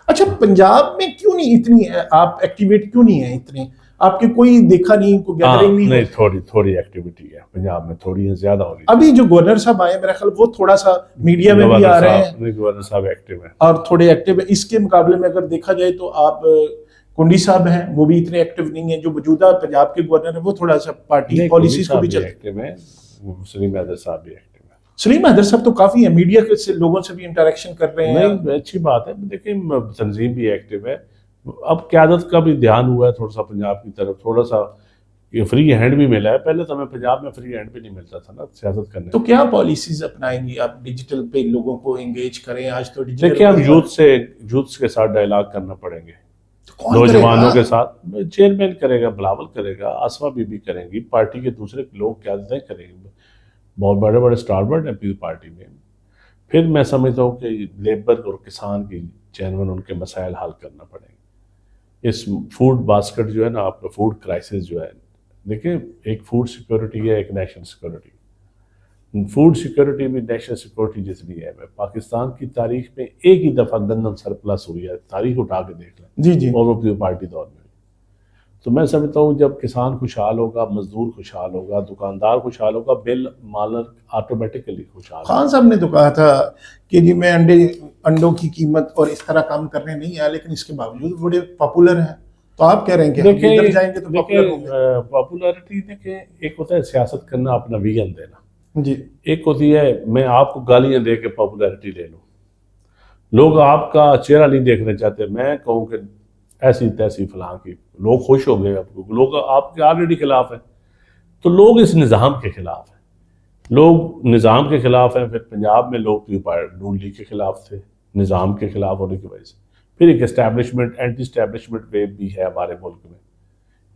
اچھا پنجاب میں کیوں نہیں اتنی آپ ایکٹیویٹ کیوں نہیں ہیں اتنے؟ آپ کے کوئی دیکھا نہیں، کوئی گیدرنگ نہیں؟ تھوڑی ایکٹیویٹی ہے پنجاب میں، تھوڑی ہے، زیادہ ہو رہی ہے. ابھی جو گورنر صاحب آئے میرا خیال وہ تھوڑا سا میڈیا میں بھی آ رہے ہیں، گورنر صاحب ایکٹیو ہیں اور تھوڑے ایکٹیو ہیں. اس کے مقابلے میں اگر دیکھا جائے تو آپ کنڈی صاحب ہیں، وہ بھی اتنے ایکٹیو نہیں ہیں. جو موجودہ پنجاب کے گورنر ہیں وہ تھوڑا سا پارٹی پالیسیز کو بھی چلتے ایکٹیو ہیں. سلیم حیدر صاحب بھی ایکٹیو ہیں. سلیم حیدر صاحب تو کافی ہیں، میڈیا کے لوگوں سے بھی انٹریکشن کر رہے ہیں. نہیں، اچھی بات ہے. دیکھیں تنظیم بھی ایکٹیو ہے. اب قیادت کا بھی دھیان ہوا ہے تھوڑا سا پنجاب کی طرف، تھوڑا سا یہ فری ہینڈ بھی ملا ہے. پہلے تو ہمیں پنجاب میں فری ہینڈ بھی نہیں ملتا تھا نا سیاست کرنے. تو کیا پالیسیز اپنائیں گی آپ؟ ڈیجیٹل پہ لوگوں کو انگیج کریں. آج تو ڈیجیٹل، دیکھیں ہم یوتھس کے ساتھ ڈائلاگ کرنا پڑیں گے، نوجوانوں کے ساتھ. چیئرمین کرے گا، بلاول کرے گا، آسما بی بی کریں گی، پارٹی کے دوسرے لوگ قیادتیں کریں گے. بہت بڑے بڑے اسٹاربرڈ ہیں پیپل پارٹی میں. پھر میں سمجھتا ہوں کہ لیبر اور کسان کی جینون ان کے مسائل حل کرنا پڑیں گے. اس فوڈ باسکٹ جو ہے نا، آپ کا فوڈ کرائسس جو ہے، دیکھیں ایک فوڈ سیکورٹی ہے، ایک نیشنل سیکورٹی. فوڈ سیکورٹی بھی نیشنل سیکورٹی جتنی ہے. پاکستان کی تاریخ میں ایک ہی دفعہ گندم سرپلس ہوئی ہے، تاریخ اٹھا کے دیکھ لیں، جی اور وہ پیپل پارٹی دور میں. تو میں سمجھتا ہوں جب کسان خوشحال ہوگا، مزدور خوشحال ہوگا، دکاندار خوشحال ہوگا، بل مالک آٹومیٹکلی خوشحال ہوگا. خان صاحب نے تو کہا تھا کہ جی میں انڈوں کی قیمت اور اس طرح کام کرنے نہیں آیا، لیکن اس کے باوجود بڑے پاپولر ہیں. تو آپ کہہ رہے ہیں کہ ہم ادھر جائیں گے تو پاپولر ہوں گے. پاپولرٹی دیکھیں، ایک ہوتا ہے سیاست کرنا، اپنا ویژن دینا. جی. ایک ہوتی ہے میں آپ کو گالیاں دے کے پاپولرٹی لے لوں. لوگ آپ کا چہرہ نہیں دیکھنا چاہتے. میں کہوں کہ ایسی تیسی فلاں کی، لوگ خوش ہو گئے. لوگ آپ کے آلریڈی خلاف ہیں. تو لوگ اس نظام کے خلاف ہیں. لوگ نظام کے خلاف ہیں. پھر پنجاب میں لوگ نون لیگ کے خلاف تھے، نظام کے خلاف ہونے کی وجہ سے. پھر ایک اسٹیبلشمنٹ، اینٹی اسٹیبلشمنٹ ویو بھی ہے ہمارے ملک میں.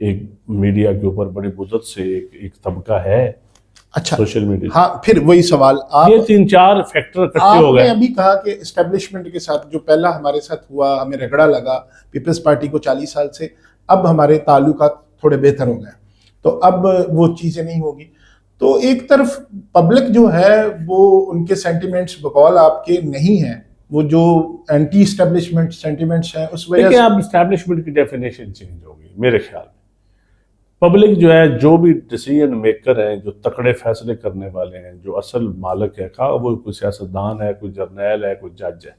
ایک میڈیا کے اوپر بڑی بدت سے ایک طبقہ ہے اچھا سوشل میڈیا. ہاں پھر وہی سوال آپ یہ 3-4 فیکٹر اکٹھے ہو آپ نے گئے. ابھی کہا کہ اسٹیبلشمنٹ کے ساتھ جو پہلا ہمارے ساتھ ہوا ہمیں رگڑا لگا پیپلز پارٹی کو 40 سال سے، اب ہمارے تعلقات تھوڑے بہتر ہو گئے تو اب وہ چیزیں نہیں ہوگی. تو ایک طرف پبلک جو ہے وہ ان کے سینٹیمنٹس بقول آپ کے نہیں ہیں، وہ جو اینٹی اسٹیبلشمنٹ سینٹیمنٹس ہیں اس وجہ دیکھیں سے. اب اسٹیبلشمنٹ کی ڈیفینیشن چینج ہوگی میرے خیال میں. پبلک جو ہے جو بھی ڈیسیجن میکر ہیں، جو تکڑے فیصلے کرنے والے ہیں، جو اصل مالک ہے، خواہ وہ کوئی سیاستدان ہے، کوئی جرنیل ہے، کوئی جج ہے،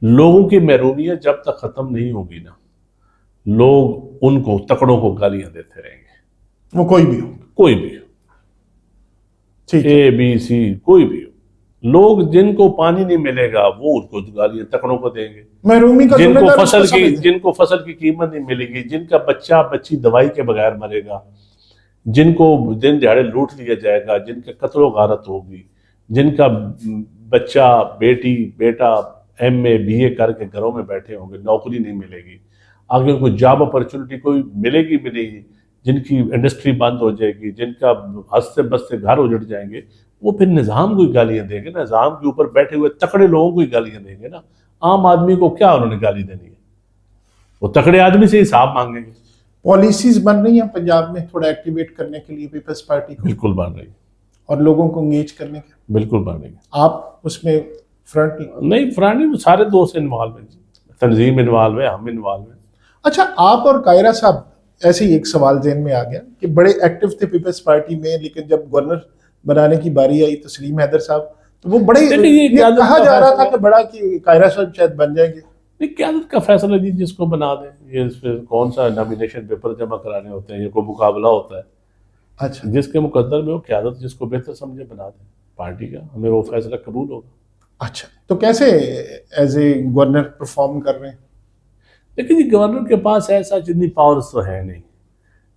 لوگوں کی محرومیت جب تک ختم نہیں ہوگی نا، لوگ ان کو تکڑوں کو گالیاں دیتے رہیں گے. وہ کوئی بھی ہو، کوئی بھی ہو، ٹھیک ہے. اے بی سی کوئی بھی ہو، لوگ جن کو پانی نہیں ملے گا وہ ان کو گالیاں تکڑوں کو دیں گے. محرومی کا جن ذمہ کو دار اس فصل کی سمجھتے ہیں. جن کو فصل کی قیمت نہیں ملے گی، جن کا بچہ بچی دوائی کے بغیر مرے گا، جن کو دن دہاڑے لوٹ لیا جائے گا، جن کا قتل و غارت ہوگی، جن کا بچہ بیٹی بیٹا ایم اے بی اے کر کے گھروں میں بیٹھے ہوں گے، نوکری نہیں ملے گی، آگے ان کو جاب اپرچونٹی کوئی ملے گی بھی نہیں، جن کی انڈسٹری بند ہو جائے گی، جن کا ہنستے بستے گھر اجڑ جائیں گے، وہ پھر نظام کو ہی گالیاں دیں گے. نظام کے اوپر بیٹھے ہوئے تکڑے لوگوں کو ہی گالیاں دیں گے نا. عام آدمی کو کیا انہوں نے گالی دینی ہے؟ وہ تکڑے آدمی سے حساب مانگیں گے. پالیسیز بن رہی ہیں پنجاب میں تھوڑا ایکٹیویٹ کرنے کے لیے پیپلز پارٹی کو بالکل بن رہی ہے، اور لوگوں کو انگیج کرنے کے، بالکل بن رہی ہے. آپ اس میں فرنٹ. نہیں فرانی سارے دوست انوالو ہیں، تنظیم انوالو ہے، ہم انوالو ہیں. اچھا آپ اور قاہرہ صاحب، ایسے ہی ایک سوال ذہن میں آ گیا کہ بڑے ایکٹیو تھے پیپلز پارٹی میں، لیکن جب گورنر بنانے کی باری آئی تسلیم حیدر صاحب تو وہ بڑے دیکھیں یہ کہا جا رہا تھا کہ بڑا کہ قاہرہ صاحب شاید بن جائیں گے. قیادت کا فیصلہ جی جس کو بنا دیں، یہ اس پہ کون سا نامینیشن پیپر جمع کرانے ہوتے ہیں، یہ کوئی مقابلہ ہوتا ہے. اچھا جس کے مقدر میں وہ قیادت جس کو بہتر سمجھے بنا دیں پارٹی کا، ہمیں وہ فیصلہ قبول ہوگا. اچھا تو کیسے ایز اے گورنر پرفارم کر رہے ہیں؟ لیکن جی گورنر کے پاس ایسا جتنی پاورز تو ہے نہیں.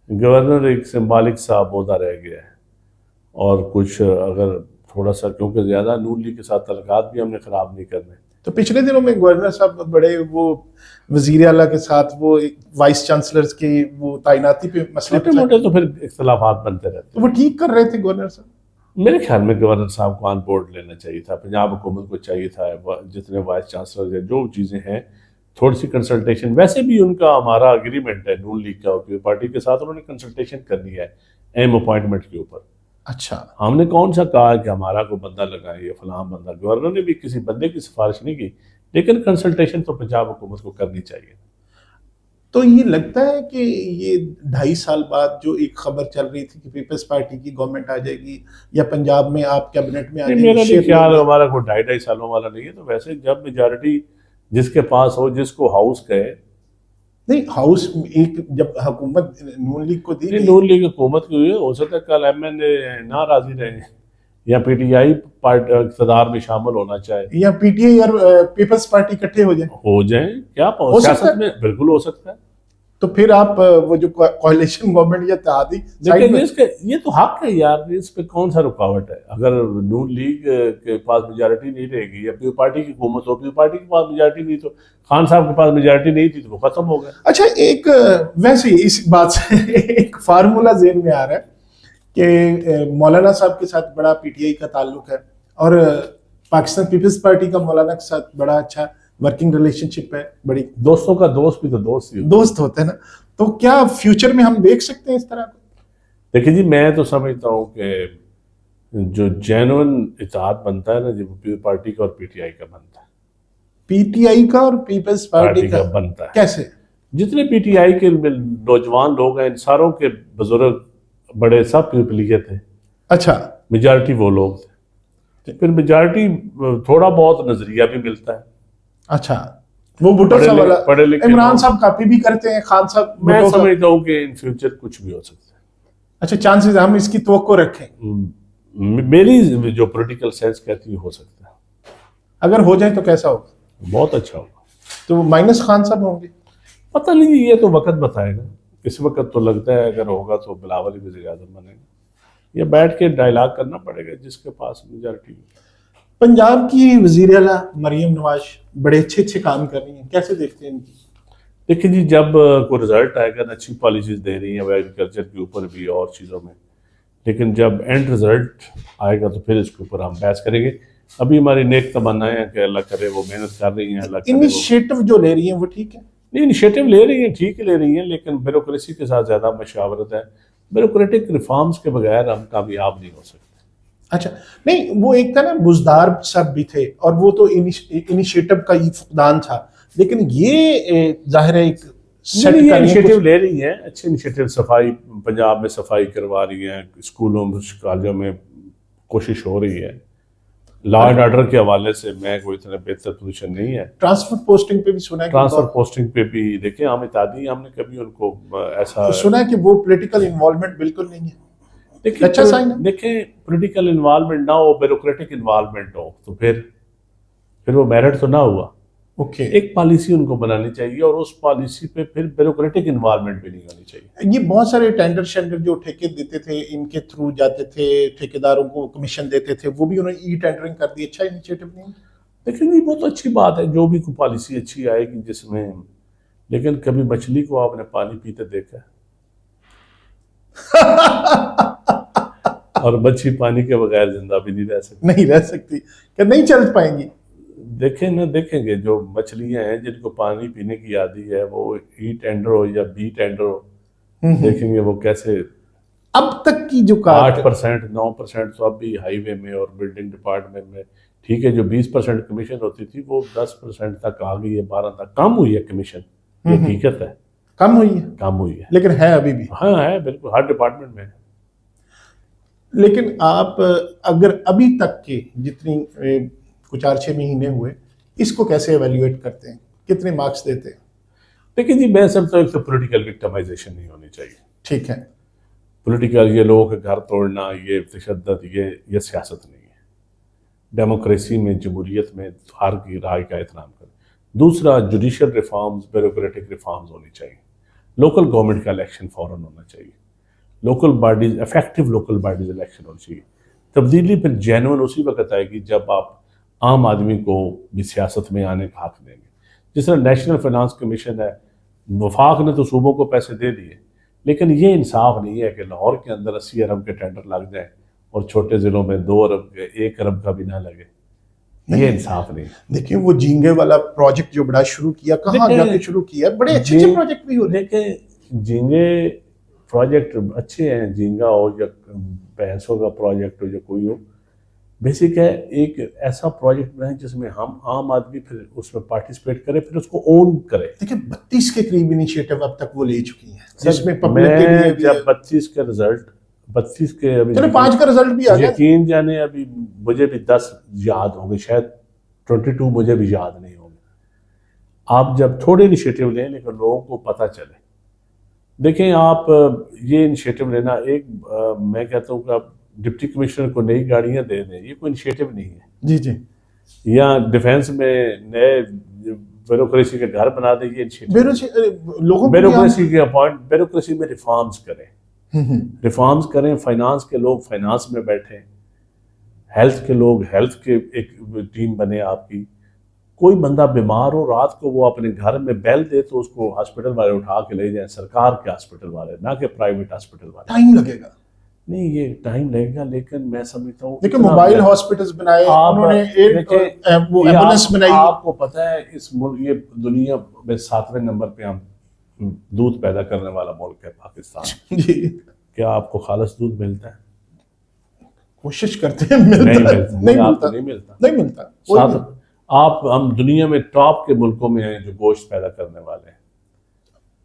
گورنر ایک سمبالک سا عہدہ رہ گیا ہے، اور کچھ اگر تھوڑا سا کیونکہ زیادہ نون لیگ کے ساتھ تعلقات بھی ہم نے خراب نہیں کرنے. تو پچھلے دنوں میں گورنر صاحب بڑے وہ وزیر اعلیٰ کے ساتھ وہ وائس چانسلرز کی وہ تعیناتی پہ مسئلے چھوٹے موٹے تو پھر اختلافات بنتے رہتے تو وہ ٹھیک کر رہے تھے گورنر صاحب. میرے خیال میں گورنر صاحب کو آن بورڈ لینا چاہیے تھا، پنجاب حکومت کو چاہیے تھا جتنے وائس چانسلر ہیں جو چیزیں ہیں تھوڑی سی کنسلٹیشن. ویسے بھی ان کا ہمارا اگریمنٹ ہے نون لیگ کا پارٹی کے ساتھ، انہوں نے کنسلٹیشن کرنی ہے اہم اپوائنٹمنٹ کے اوپر. اچھا ہم نے کون سا کہا کہ ہمارا کوئی بندہ لگائے یا فلاں بندہ، گورنر نے بھی کسی بندے کی سفارش نہیں کی، لیکن کنسلٹیشن تو پنجاب حکومت کو کرنی چاہیے. تو یہ لگتا ہے کہ یہ 2.5 سال بعد جو ایک خبر چل رہی تھی کہ پیپلز پارٹی کی گورنمنٹ آ جائے گی یا پنجاب میں آپ کیبنٹ میں آ جائیں میرا گے، نہیں خیال ہمارا کوئی 2.5 سالوں والا نہیں ہے. تو ویسے جب میجارٹی جس کے پاس ہو، جس کو ہاؤس کہے. نہیں ہاؤس ایک جب حکومت نون لیگ کو دی گئی، نون لیگ حکومت کی ہوئی ہے، ہو سکتا ہے کل ایم این اے نہ راضی رہے یا پی ٹی آئی اقتدار میں شامل ہونا چاہے، یا پی ٹی آئی اور پیپلز پارٹی اکٹھے ہو جائیں. ہو جائیں. کیا ہو سکتا سیاست ہے. میں بالکل ہو سکتا ہے. تو پھر آپ وہ جو کوalition گورنمنٹ یا اتحادی لیکن یہ تو حق ہے یار، اس پہ کون سا رکاوٹ ہے؟ اگر نون لیگ کے پاس میجارٹی نہیں رہے گی یا پیو پارٹی کی حکومت ہو، پیو پارٹی کے پاس میجارٹی نہیں، تو خان صاحب کے پاس میجارٹی نہیں تھی تو وہ ختم ہو گیا. اچھا ایک ویسے اس بات سے ایک فارمولا ذہن میں آ رہا ہے کہ مولانا صاحب کے ساتھ بڑا پی ٹی آئی کا تعلق ہے اور پاکستان پیپلز پارٹی کا مولانا کے ساتھ بڑا اچھا ورکنگ ریلیشن شپ ہے، بڑی دوستوں کا دوست بھی تو دوست ہی دوست ہوتے ہیں نا. تو کیا فیوچر میں ہم دیکھ سکتے ہیں اس طرح کو؟ دیکھیں جی میں تو سمجھتا ہوں کہ جو جینوئن اتحاد بنتا ہے نا جب پیو پارٹی کا اور پی ٹی آئی کا بنتا ہے، پی ٹی آئی کا اور پیپلز پارٹی کا بنتا ہے. کیسے؟ جتنے پی ٹی آئی کے نوجوان لوگ ہیں ان ساروں کے بزرگ بڑے سب پیپلیے تھے. اچھا میجارٹی وہ لوگ تھے. پھر میجارٹی تھوڑا بہت نظریہ بھی ملتا ہے. اچھا وہ بھٹو صاحب والا پڑھے لکھے عمران صاحب کاپی بھی کرتے ہیں، خان صاحب میں سمجھتا ہوں کہ ان فیوچر کچھ بھی ہو سکتا ہے. اچھا چانسز ہم اس کی توقع رکھیں؟ میری جو پولیٹیکل سینس کہتی ہے ہو سکتا ہے. اگر ہو جائے تو کیسا ہوگا؟ بہت اچھا ہوگا. تو مائنس خان صاحب ہوں گے؟ پتہ نہیں، یہ تو وقت بتائے گا. اس وقت تو لگتا ہے اگر ہوگا تو بلاول ہی وزیر اعظم بنے گا. یہ بیٹھ کے ڈائلاگ کرنا پڑے گا جس کے پاس میجارٹی. پنجاب کی وزیر اعلیٰ مریم نواز بڑے اچھے کام کر رہی ہیں، کیسے دیکھتے ہیں ان کی؟ دیکھیں جی جب کوئی رزلٹ آئے گا، اچھی پالیسیز دے رہی ہیں وہ ایگریکلچر کے اوپر بھی اور چیزوں میں، لیکن جب اینڈ رزلٹ آئے گا تو پھر اس کے اوپر ہم بحث کریں گے. ابھی ہماری نیک تمنائیں ہیں کہ اللہ کرے وہ محنت کر رہی ہیں, اللہ کرے وہ انیشیٹو جو لے رہی ہیں وہ ٹھیک ہے. نہیں انیشیٹو لے رہی ہیں, ٹھیک لے رہی ہیں, لیکن بیوروکریسی کے ساتھ زیادہ مشاورت ہے. بیوروکریٹک ریفارمز کے بغیر ہم کامیاب نہیں ہو سکتے. اچھا نہیں, وہ ایک تھا نا بزدار صاحب بھی تھے اور وہ تو انیشیٹو کا ہی فقدان تھا, لیکن یہ ظاہر ہے ایک یہ انیشیٹو لے رہی ہیں, اچھے انیشیٹو. صفائی پنجاب میں صفائی کروا رہی ہیں, اسکولوں کالجوں میں کوشش ہو رہی ہے. لا اینڈ آرڈر کے حوالے سے میں کوئی اتنا بہتر پوزیشن نہیں ہے. ٹرانسفر پوسٹنگ پہ بھی سنا ہے, ٹرانسفر پوسٹنگ پہ بھی دیکھیں عامر تادی, ہم نے کبھی ان کو ایسا سنا ہے کہ وہ پولیٹیکل انوالومنٹ بالکل نہیں ہے. اچھا سائن ہے. دیکھیں پولیٹیکل انوالومنٹ نہ ہو, بیوروکریٹک انوالومنٹ ہو, تو پھر وہ میرٹ تو نہ ہوا. اوکے, ایک پالیسی ان کو بنانی چاہیے اور اس پالیسی پہ پھر بیوروکریٹک انوالومنٹ بھی نہیں ہونی چاہیے. یہ بہت سارے ٹینڈر شینڈر جو ٹھیکے دیتے تھے ان کے تھرو جاتے تھے, ٹھیکیداروں کو کمیشن دیتے تھے, وہ بھی انہوں نے ای ٹینڈرنگ کر دی. اچھا انیشیٹو نہیں. لیکن یہ بہت اچھی بات ہے, جو بھی کوئی پالیسی اچھی آئے گی جس میں, لیکن کبھی مچھلی کو آپ نے پانی پیتے دیکھا ہے؟ اور مچھلی پانی کے بغیر زندہ بھی نہیں رہ سکتی. نہیں رہ سکتی, کہ نہیں چل پائیں گی. دیکھیں نا, دیکھیں گے جو مچھلیاں ہیں جن کو پانی پینے کی عادی ہے, وہ ای ٹینڈر ہو یا بی ٹینڈر ہو, دیکھیں گے وہ کیسے. اب تک کی جو 8% 9% تو اب بھی ہائی وے میں اور بلڈنگ ڈپارٹمنٹ میں ٹھیک ہے. جو 20% کمیشن ہوتی تھی وہ 10% تک آ گئی ہے, 12 تک کم ہوئی ہے کمیشن. یہ حقیقت ہے, کم ہوئی ہے, کم ہوئی ہے, لیکن ہے ابھی بھی. ہاں ہے بالکل, ہر ڈپارٹمنٹ میں. لیکن آپ اگر ابھی تک کے جتنی کچھ 4-6 مہینے ہوئے, اس کو کیسے ایویلیویٹ کرتے ہیں, کتنے مارکس دیتے ہیں؟ لیکن جی میں سمجھتا ہوں ایک تو پولیٹیکل وکٹمائزیشن نہیں ہونی چاہیے. ٹھیک ہے, پولیٹیکل یہ لوگوں کے گھر توڑنا, یہ تشدد, یہ سیاست نہیں ہے. ڈیموکریسی میں, جمہوریت میں ہر کی رائے کا احترام کریں. دوسرا جوڈیشل ریفارمز, بیوروکریٹک ریفارمز ہونی چاہیے. لوکل گورنمنٹ کا الیکشن فوراً ہونا چاہیے. Local bodies, effective local bodies election ہونی چاہیے. تبدیلی پھر جینون اسی وقت آئے گی جب آپ عام آدمی کو بھی سیاست میں آنے کا حق دیں گے. جس طرح نیشنل فائنانس کمیشن ہے, وفاق نے تو صوبوں کو پیسے دے دیے, لیکن یہ انصاف نہیں ہے کہ لاہور کے اندر 80 ارب کے ٹینڈر لگ جائیں اور چھوٹے ضلعوں میں 2 ارب کے 1 ارب کا بھی نہ لگے. یہ انصاف نہیں. دیکھیں وہ جینگے والا پروجیکٹ جو بڑا شروع کیا, کہاں جا کے شروع کیا, بڑے اچھے اچھے پروجیکٹ بھی ہو رہے ہیں. دیکھیں جینگے پروجیکٹ اچھے ہیں, جینگا ہو یا بھینسوں کا پروجیکٹ ہو یا کوئی ہو, بیسک ہے ایک ایسا پروجیکٹ بنائیں جس میں ہم عام آدمی پھر اس میں پارٹیسپیٹ کرے, پھر اس کو اون کرے. دیکھیں 32 کے قریب انیشیٹو اب تک وہ لے چکی ہیں, جس میں میں جب 32 کے رزلٹ 32 کے ابھی 5 کا رزلٹ بھی آ گیا, یقین جانے ابھی مجھے بھی 10 یاد ہوں گے, شاید 22 مجھے بھی یاد نہیں ہوں گے. آپ جب تھوڑے انیشیٹو لیں لیکن لوگوں کو پتہ چلے. دیکھیں آپ یہ انیشیٹو لینا, ایک میں کہتا ہوں کہ آپ ڈپٹی کمشنر کو نئی گاڑیاں دے دیں, یہ کوئی انیشیٹو نہیں ہے. جی جی, یا ڈیفینس میں نئے بیوروکریسی کے گھر بنا دیں, یہ انیشیٹو. بیوروکریسی کے اپوائنٹ, بیوروکریسی میں ریفارمز کریں, ریفارمز کریں. فائنانس کے لوگ فائنانس میں بیٹھیں, ہیلتھ کے لوگ ہیلتھ کے ایک ٹیم بنے آپ کی. کوئی بندہ بیمار ہو رات کو وہ اپنے گھر میں بیل دے تو اس کو ہاسپٹل والے اٹھا کے لے جائیں, سرکار کے ہاسپٹل والے, نہ کہ پرائیویٹ ہاسپٹل والے. ٹائم لگے گا. نہیں یہ ٹائم لگے گا, لیکن میں سمجھتا ہوں لیکن موبائل ہاسپٹلز بنائے انہوں نے, ایک وہ ایمبولینس بنائی. آپ کو پتہ ہے اس ملک, یہ دنیا میں 7ویں نمبر پہ ہم دودھ پیدا کرنے والا ملک ہے پاکستان. جی, کیا آپ کو خالص دودھ ملتا ہے؟ کوشش کرتے ہیں, نہیں ملتا. آپ ہم دنیا میں ٹاپ کے ملکوں میں ہیں جو گوشت پیدا کرنے والے ہیں.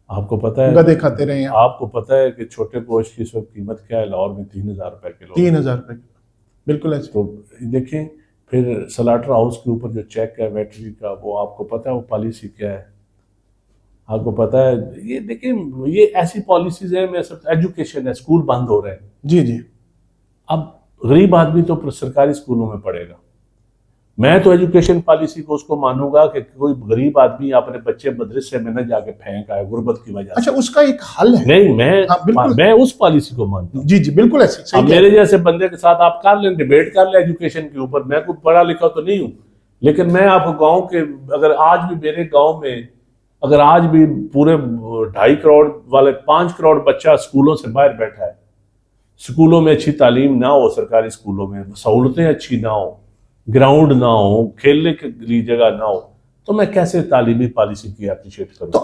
آپ کو پتہ ہے گدے کھاتے رہے ہیں. آپ کو پتہ ہے کہ چھوٹے گوشت کی اس وقت قیمت کیا ہے؟ لاہور میں 3000 روپے کلو. 3000 روپے بالکل ایسے. تو دیکھیں پھر سلاٹر ہاؤس کے اوپر جو چیک ہے ویٹری کا, وہ آپ کو پتہ ہے وہ پالیسی کیا ہے؟ آپ کو پتہ ہے یہ دیکھیں یہ ایسی پالیسیز ہیں. میں سب ایجوکیشن ہے, اسکول بند ہو رہے ہیں. جی جی, اب غریب آدمی تو سرکاری اسکولوں میں پڑھے گا. میں تو ایجوکیشن پالیسی کو اس کو مانوں گا کہ کوئی غریب آدمی اپنے بچے مدرسے میں نہ جا کے پھینک آئے غربت کی وجہ سے. اچھا اس کا ایک حل ہے. نہیں میں اس پالیسی کو مانتا ہوں. جی جی بالکل ایسے. اب میرے جیسے بندے کے ساتھ آپ کر لیں, ڈیبیٹ کر لیں ایجوکیشن کے اوپر. میں کوئی پڑھا لکھا تو نہیں ہوں, لیکن میں آپ کو گاؤں کے, اگر آج بھی میرے گاؤں میں اگر آج بھی پورے 2.5 کروڑ والے 5 کروڑ بچہ اسکولوں سے باہر بیٹھا ہے, اسکولوں میں اچھی تعلیم نہ ہو، سرکاری اسکولوں میں سہولتیں اچھی نہ ہو، گراؤنڈ نہ ہو، کھیلنے کے لیے جگہ نہ ہو، تو میں کیسے تعلیمی پالیسی کی اپریشیٹ کروں؟ تو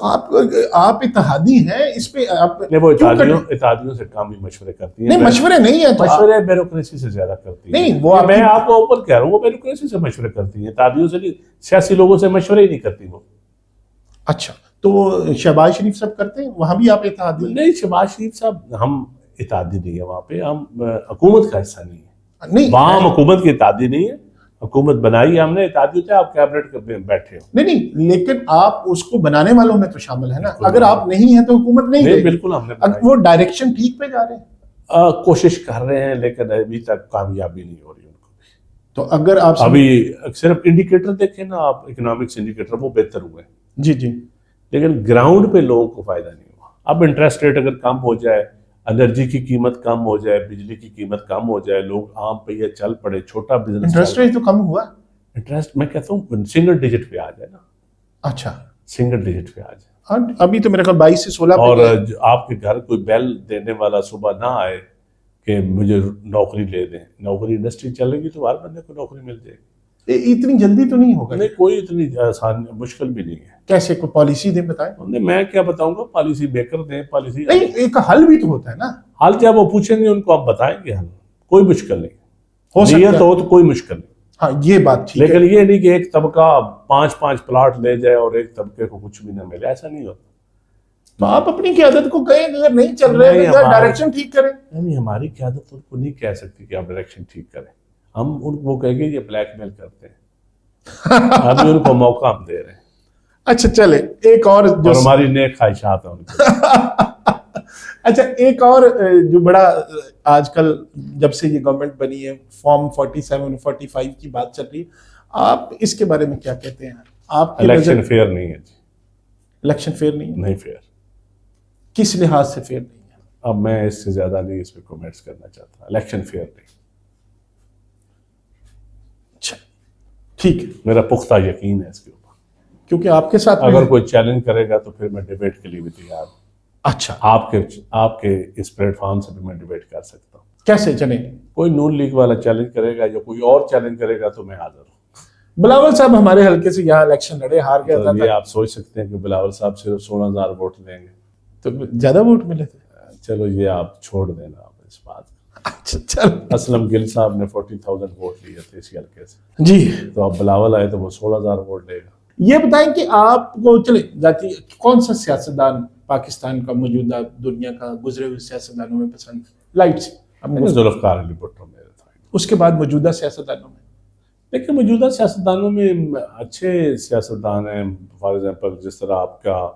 آپ اتحادی ہیں، اس پہ آپ نہیں، وہ اتحادیوں سے کام بھی مشورے کرتی ہیں. نہیں، مشورے نہیں ہیں تو مشورے بیوروکریسی سے زیادہ کرتی ہیں. نہیں، وہ میں آپ کو اوپن کہہ رہا ہوں، وہ بیوروکریسی سے مشورے کرتی ہیں، اتحادیوں سے نہیں، سیاسی لوگوں سے مشورے ہی نہیں کرتی وہ. اچھا، تو شہباز شریف صاحب کرتے ہیں وہاں بھی آپ اتحادی ہیں؟ نہیں، شہباز شریف صاحب ہم اتحادی نہیں ہے، وہاں پہ ہم حکومت کا حصہ نہیں ہے. نہیں، وہاں ہم حکومت کی اتحادی نہیں ہے، حکومت بنائی ہم نے، اتحادی ہوتے ہیں آپ کیبنٹ میں بیٹھے ہو. نہیں، لیکن آپ اس کو بنانے والوں میں تو شامل ہیں نا. اگر آپ نہیں ہیں تو حکومت نہیں نہیں، رہے گی. بالکل ہم نے وہ ڈائریکشن ٹھیک پہ جا رہے ہیں، کوشش کر رہے ہیں، لیکن ابھی تک کامیابی نہیں ہو رہی ان کو. تو اگر آپ ابھی صرف انڈیکیٹر دیکھیں نا آپ، اکنامکس انڈیکیٹر وہ بہتر ہوئے، جی جی، لیکن گراؤنڈ پہ لوگوں کو فائدہ نہیں ہوا. اب انٹرسٹ ریٹ اگر کم ہو جائے، انرجی کی قیمت کم ہو جائے، بجلی کی قیمت کم ہو جائے، لوگ عام پہ یہ چل پڑے، چھوٹا بزنس انٹرسٹ ریٹ تو کم ہوا. انٹرسٹ میں کہتا ہوں سنگل ڈیجٹ پہ آ جائے نا، اچھا، سنگل ڈیجٹ پہ آ جائے. ابھی تو میرے خیال 22 سے 16 اور آپ کے گھر کوئی بیل دینے والا صبح نہ آئے کہ مجھے نوکری لے دیں. نوکری انڈسٹری چلے گی تو ہر بندے کو نوکری مل جائے گی. اتنی جلدی تو نہیں ہوگا. نہیں، کوئی اتنی آسان مشکل بھی نہیں ہے. کیسے کوئی پالیسی دیں بتائیں. میں کیا بتاؤں گا، پالیسی بیکر دیں، پالیسی نہیں، ایک حل بھی تو ہوتا ہے نا. حال جب وہ پوچھیں گے ان کو آپ بتائیں گے حل. کوئی مشکل نہیں ہو سکتا نیت ہو تو کوئی مشکل نہیں. ہاں، یہ بات ٹھیک ہے، لیکن یہ نہیں کہ ایک طبقہ 5 پلاٹ لے جائے اور ایک طبقے کو کچھ بھی نہ ملے، ایسا نہیں ہوتا. تو آپ اپنی قیادت کو کہیں اگر نہیں چل رہے تو ڈائریکشن ٹھیک کریں. نہیں، ہماری قیادت ان کو نہیں کہہ سکتی کہ آپ ڈائریکشن ٹھیک کریں. ہم ان کو کہیں گے یہ بلیک میل کرتے ہیں، ابھی ان کو موقع ہم دے رہے ہیں. اچھا چلے، ایک اور جو ہماری نیک خواہشات ہیں ان کو. اچھا، ایک اور جو بڑا آج کل جب سے یہ گورنمنٹ بنی ہے، فارم 47 45 کی بات چل رہی ہے، آپ اس کے بارے میں کیا کہتے ہیں؟ آپ الیکشن فیئر نہیں ہے جی. الیکشن فیئر نہیں فیئر. کس لحاظ سے فیئر نہیں ہے؟ اب میں اس سے زیادہ نہیں اس پہ کومنٹس کرنا چاہتا. الیکشن فیئر نہیں. اچھا ٹھیک ہے، میرا پختہ یقین ہے اس کے اوپر، کیونکہ آپ کے ساتھ اگر کوئی چیلنج کرے گا تو پھر میں ڈیبیٹ کے لیے بھی تیار ہوں. اچھا، آپ کے اس پلیٹ فارم سے بھی میں ڈیبیٹ کر سکتا ہوں. کیسے چلیں؟ کوئی نون لیگ والا چیلنج کرے گا یا کوئی اور چیلنج کرے گا تو میں حاضر ہوں. بلاول صاحب ہمارے حلقے سے یہاں الیکشن لڑے، ہار گیا تو یہ تھا. آپ سوچ سکتے ہیں کہ بلاول صاحب صرف 16,000 ووٹ لیں گے. تو زیادہ ووٹ ملے تھے. چلو یہ آپ چھوڑ دینا آپ اس بات کو. اچھا چل، اسلم گل صاحب نے 40,000 ووٹ لیے تھے اسی حلقے سے، جی. تو اب بلاول آئے تو وہ 16,000 ووٹ لے گا. یہ بتائیں کہ آپ کو چلے ذاتی کون سا سیاستدان پاکستان کا موجودہ دنیا کا گزرے ہوئے سیاستدانوں میں پسند لائٹ سے؟ ذوالفقار علی بھٹو میرے تھا. اس کے بعد موجودہ سیاستدانوں میں لیکن موجودہ سیاستدانوں میں اچھے سیاستدان ہیں. فار ایگزامپل جس طرح آپ کا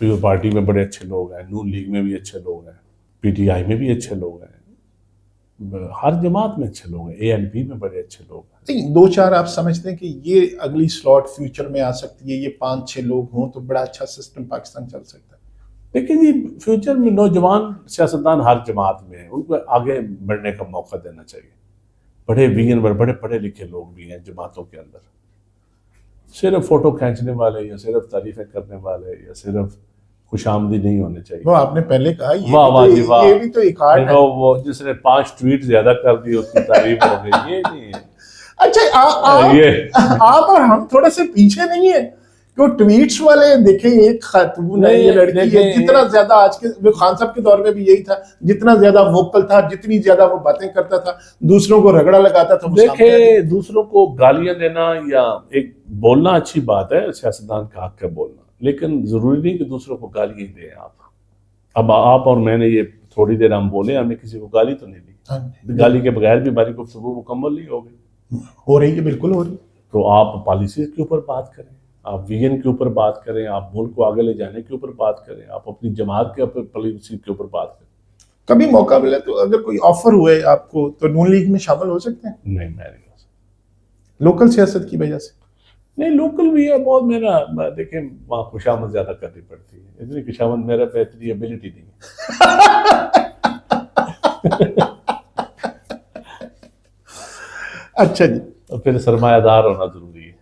پیپل پارٹی میں بڑے اچھے لوگ ہیں، نون لیگ میں بھی اچھے لوگ ہیں، پی ٹی آئی میں بھی اچھے لوگ ہیں، ہر جماعت میں اچھے لوگ ہیں، اے این پی میں بڑے اچھے لوگ ہیں. نہیں، 2-4 آپ سمجھتے ہیں کہ یہ اگلی سلاٹ فیوچر میں آ سکتی ہے، یہ 5-6 لوگ ہوں تو بڑا اچھا سسٹم پاکستان چل سکتا ہے؟ لیکن یہ فیوچر میں نوجوان سیاستدان ہر جماعت میں ہیں، ان کو آگے بڑھنے کا موقع دینا چاہیے. بڑے ویژن پر بڑے پڑھے لکھے لوگ بھی ہیں جماعتوں کے اندر. صرف فوٹو کھینچنے والے یا صرف تعریفیں کرنے والے یا صرف خوش آمدید نہیں ہونے چاہیے. وہ آپ نے پہلے کہا یہ بھی تو ایک آرٹ ہے. وہ جس نے 5 ٹویٹ زیادہ کر دی اس کی تعریف ہو گئی، یہ نہیں ہے. اچھا، آپ اور ہم تھوڑے سے پیچھے نہیں ہیں کہ وہ ٹویٹس والے دیکھیں. ایک خاتون ہے، یہ لڑکی ہے، جتنا زیادہ آج کے خان صاحب کے دور میں بھی یہی تھا، جتنا زیادہ ووکل تھا، جتنی زیادہ وہ باتیں کرتا تھا، دوسروں کو رگڑا لگاتا تھا. دیکھیں، دوسروں کو گالیاں دینا یا ایک بولنا اچھی بات ہے، سیاستدان کا حق ہے بولنا، لیکن ضروری نہیں کہ دوسروں کو گالی دیں آپ. اب آپ اور میں نے یہ تھوڑی دیر ہم بولے، ہم نے کسی کو گالی تو نہیں دی. گالی کے بغیر بھی ہماری گفتگو مکمل نہیں ہوگی. ہو رہی ہے، بالکل ہو رہی ہے. تو آپ پالیسیز کے اوپر بات کریں، آپ ویژن کے اوپر بات کریں، آپ ملک کو آگے لے جانے کے اوپر بات کریں، آپ اپنی جماعت کے اوپر پالیسی کے اوپر بات کریں. کبھی موقع ملے تو اگر کوئی آفر ہوئے آپ کو تو نون لیگ میں شامل ہو سکتے ہیں؟ نہیں، میں نہیں ہو سکتا. لوکل سیاست کی وجہ سے نہیں، لوکل بھی ہے بہت. میرا دیکھیں وہاں خوشامد زیادہ کرنی پڑتی ہے، اتنی خوشامد میرا پہ اتنی ایبلٹی نہیں ہے. اچھا جی، اور پھر سرمایہ دار ہونا ضروری ہے.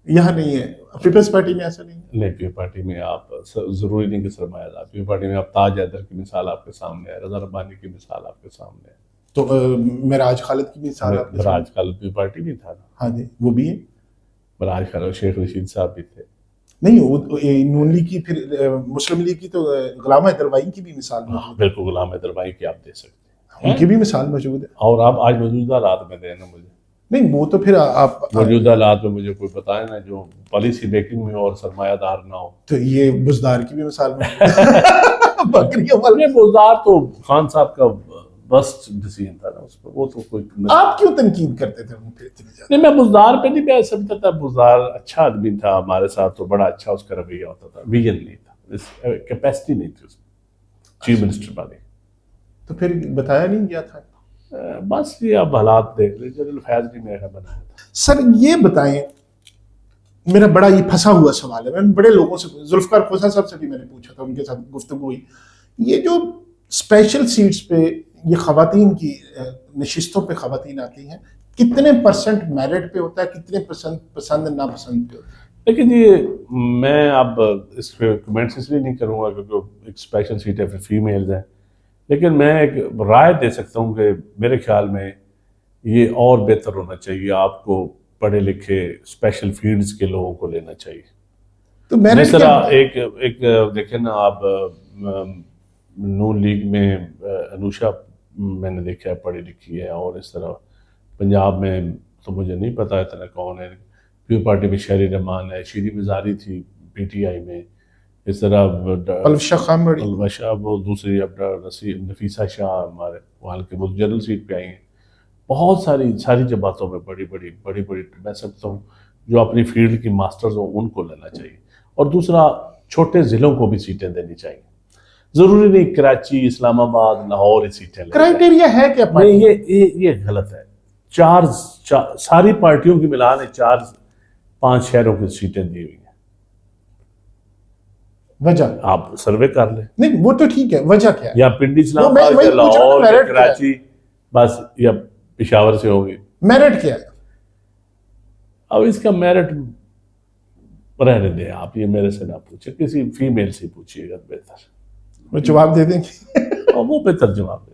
یہاں نہیں ہے. پیپلز پارٹی میں ایسا نہیں ہے؟ نہیں، پی پارٹی میں آپ ضروری نہیں کہ سرمایہ دار، پی پارٹی میں آپ تاج حیدر کی مثال آپ کے سامنے ہے، رضا ربانی کی مثال آپ کے سامنے ہے، تو معراج خالد کی مثال آپ کے سامنے؟ براج خالد پی پارٹی بھی تھا نا، ہاں جی وہ بھی ہے. براج خالد شیخ رشید صاحب بھی تھے. نہیں وہ نون لیگ کی، پھر مسلم لیگ کی تو غلام حیدر وائن کی بھی مثال موجود ہے. بالکل غلام حیدر بھائی کی آپ دے سکتے ہیں، ان کی بھی مثال موجود ہے. اور آپ آج موجودہ حالات میں دیں نا مجھے، نہیں وہ تو پھر آپ موجودہ حالات میں مجھے کوئی بتائے نا جو پالیسی میکنگ میں اور سرمایہ دار نہ ہو. تو یہ بزدار کی بھی مثال موجود ہے. بکریوں والے. یہ بزدار تو خان صاحب کا بس ڈیسیژن تھا نا اس پر، وہ تو کوئی آپ کیوں تنقید کرتے تھے ان پہ اتنی زیادہ؟ نہیں، میں بزدار پہ نہیں، میں سمجھتا تھا بزدار اچھا آدمی تھا ہمارے ساتھ، تو بڑا اچھا اس کا رویہ ہوتا تھا، ویژن نہیں تھا، کیپیسٹی نہیں تھی اس میں چیف منسٹر والی. تو پھر بتایا نہیں گیا تھا؟ بس یہ اب حالات دیکھ لیں، جنرل فیض نے میرا بنایا تھا. سر یہ بتائیں، میرا بڑا یہ پھنسا ہوا سوال ہے، میں نے بڑے لوگوں سے، ذوالفقار کھوسا صاحب سے بھی میں نے پوچھا تھا، ان کے ساتھ گفتگو ہوئی، یہ جو اسپیشل سیٹس پہ یہ خواتین کی نشستوں پہ خواتین آتی ہیں، کتنے پرسنٹ میرٹ پہ ہوتا ہے، کتنے پرسنٹ پسند ناپسند پہ ہوتا ہے؟ لیکن یہ میں اب اس پہ کمنٹس اس لیے نہیں کروں گا کیونکہ ایک اسپیشل سیٹ ہے پھر فیمیلز ہیں، لیکن میں ایک رائے دے سکتا ہوں کہ میرے خیال میں یہ اور بہتر ہونا چاہیے، آپ کو پڑھے لکھے اسپیشل فیلڈز کے لوگوں کو لینا چاہیے. تو میرٹ جس طرح ایک دیکھیں نا آپ نون لیگ میں انوشا میں نے دیکھا ہے پڑھی لکھی ہے، اور اس طرح پنجاب میں تو مجھے نہیں پتا اتنا کون ہے، پیو پارٹی میں شہری رحمان ہے، شیری مزاری تھی پی ٹی آئی میں، اس طرح الفشا خان بڑی، البشا وہ دوسری نفیسہ شاہ ہمارے وہاں کے وہ جنرل سیٹ پہ آئی ہیں. بہت ساری جماعتوں میں بڑی میں سمجھتا ہوں جو اپنی فیلڈ کی ماسٹرز ہوں ان کو لینا چاہیے. اور دوسرا چھوٹے ضلعوں کو بھی سیٹیں دینی چاہیے، ضروری نہیں کراچی، اسلام آباد، لاہور ہی سیٹیں لیں. کرائٹیریا ہے کیا؟ نہیں، یہ غلط ہے. ساری پارٹیوں کی ملا نے 4-5 شہروں کی سیٹیں دی ہوئی ہیں. وجہ آپ سروے کر لیں. نہیں وہ تو ٹھیک ہے، وجہ کیا ہے؟ یا پنڈی، اسلام آباد، یا لاہور، یا کراچی، بس، یا پشاور سے ہوگی. میرٹ کیا ہے؟ اب اس کا میرٹ رہنے دیں آپ، یہ میرے سے نہ پوچھیں، کسی فیمیل سے پوچھیے گا بہتر، وہ جواب دے دیں گے. اور وہ بہتر جواب دے.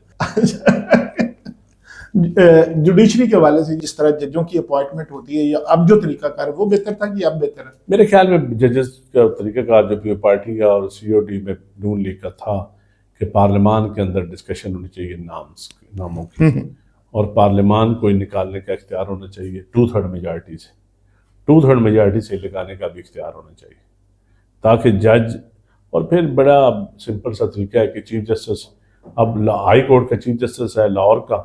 جوڈیشری کے حوالے سے جس طرح ججوں کی اپوائنٹمنٹ ہوتی ہے، یا اب جو طریقہ کار ہے وہ بہتر تھا کہ اب بہتر ہے؟ میرے خیال میں ججز کا طریقہ کار جو پیو پارٹی کا اور سی او ڈی میں نون لیگ کا تھا کہ پارلیمان کے اندر ڈسکشن ہونی چاہیے ناموں کی، اور پارلیمان کو نکالنے کا اختیار ہونا چاہیے 2/3 میجارٹی سے، 2/3 میجارٹی سے لگانے کا بھی اختیار ہونا چاہیے، تاکہ جج، اور پھر بڑا سمپل سا طریقہ ہے کہ چیف جسٹس، اب ہائی کورٹ کا چیف جسٹس ہے لاہور کا،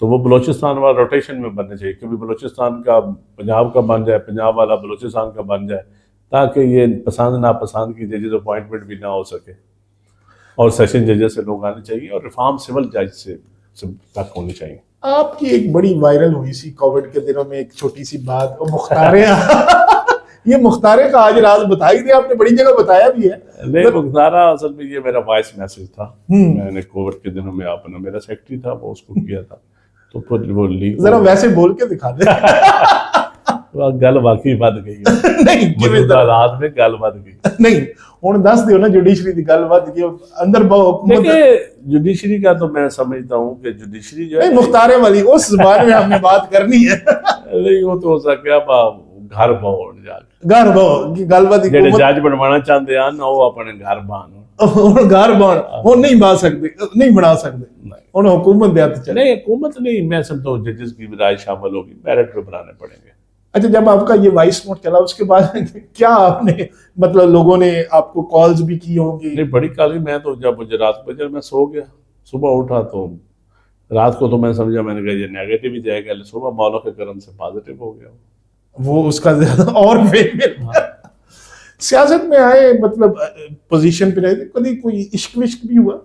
تو وہ بلوچستان والا روٹیشن میں بننا چاہیے، کبھی بلوچستان کا پنجاب کا بن جائے، پنجاب والا بلوچستان کا بن جائے، تاکہ یہ پسند ناپسند کی ججز اپوائنٹمنٹ بھی نہ ہو سکے، اور سیشن ججز سے لوگ آنے چاہیے، اور ریفارم سول جج سے تک ہونی چاہیے. آپ کی ایک بڑی وائرل ہوئی سی کووڈ کے دنوں میں ایک چھوٹی سی بات، وہ مختارے یہ مختارے کا آج راز بتائی دیا آپ نے، بڑی جگہ بتایا بھی ہے. نہیں، مختارہ اصل میں یہ میرا وائس میسج تھا، میں نے کووڈ کے دنوں میں، آپ نے میرا سیکٹری تھا وہ اس کو کیا تھا، تو پھر وہ لیک ذرا ویسے بول کے دکھا دیں. گل واقعی بد گئی، نہیں موجودہ رات میں گل بد گئی. نہیں ہوں دس دیو نا، جوڈیشری دی گل بد گئی اندر حکومت. جوڈیشری کا تو میں سمجھتا ہوں کہ جوڈیشری جو ہے مختارے والی اس زبان میں ہم نے بات کرنی ہے. نہیں وہ تو ہو سکے آپ گھر بہو جا کے گھر بہو کی گل بد، جڑے جج بنوانا چاہتے ہیں نا وہ اپنے گھر بان گھر بان وہ نہیں بنا سکتے، نہیں بنا سکتے، انہیں حکومت دے ہاتھ چلے. نہیں حکومت نہیں، میں سمجھتا ہوں ججز کی بھی رائے شامل ہوگی، میرٹ پہ بنانے پڑیں گے. اچھا جب آپ کا یہ وائس نوٹ چلا اس کے بعد کیا آپ نے، مطلب لوگوں نے آپ کو کالز بھی کی ہوں گی؟ نہیں بڑی کالی، میں تو جب مجھے رات بجے میں سو گیا، صبح اٹھا تو رات کو تو میں سمجھا، میں نے کہا یہ نیگیٹو ہی جائے گا، صبح مولا کے کرم سے پازیٹیو ہو گیا. وہ اس کا زیادہ اور سیاست میں آئے، مطلب پوزیشن پہ رہے، کبھی کوئی عشق وشق بھی ہوا؟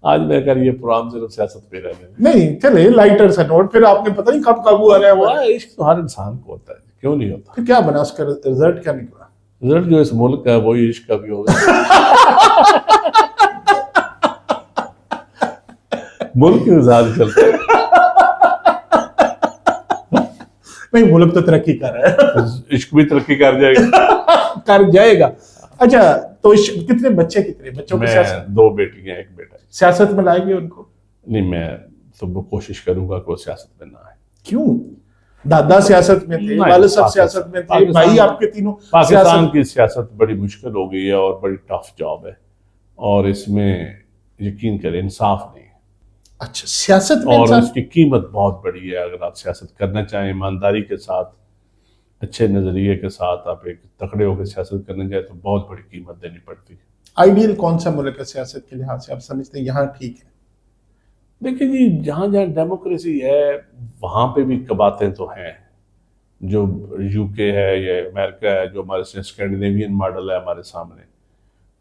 آج میں کر یہ پروگرام صرف سیاست پہ رہنے نہیں چلے لائٹر سا نوٹ، پھر آپ نے پتہ نہیں کب قابو آ رہا ہے. ہوا عشق تو ہر انسان کو ہوتا ہے، کیوں نہیں ہوتا؟ پھر کیا بنا اس کا رزلٹ، کیا نکلا؟ رزلٹ جو اس ملک کا ہے وہی عشق کا بھی ہوگا. ملک کے مزاج چلتا ہے. نہیں ملک تو ترقی کر رہا ہے، عشق بھی ترقی کر جائے گا. کر جائے گا. اچھا تو کتنے بچوں کی میں سیاست 2 بیٹیاں 1 بیٹا. سیاست میں لائیں گے ان کو؟ نہیں میں تو کوشش کروں گا کہ وہ سیاست میں نہ آئے. کیوں؟ دادا سیاست میں تھے، والد صاحب سیاست میں تھے، بھائی آپ کے تینوں. پاکستان کی سیاست بڑی مشکل ہو گئی ہے اور بڑی ٹف جاب ہے، اور اس میں یقین کریں انصاف نہیں. اچھا سیاست میں اور اس کی قیمت بہت بڑی ہے. اگر آپ سیاست کرنا چاہیں ایمانداری کے ساتھ، اچھے نظریے کے ساتھ، آپ ایک تکڑے ہو کے سیاست کرنے جائے تو بہت بڑی قیمت دینی پڑتی ہے. آئیڈیل کون سا ملک ہے سیاست کے لحاظ سے آپ سمجھتے ہیں یہاں ٹھیک ہے؟ دیکھیں جی، جہاں جہاں ڈیموکریسی ہے وہاں پہ بھی باتیں تو ہیں. جو یو کے ہے یا امریکہ ہے، جو ہمارے اسکینڈینیوین ماڈل ہے ہمارے سامنے،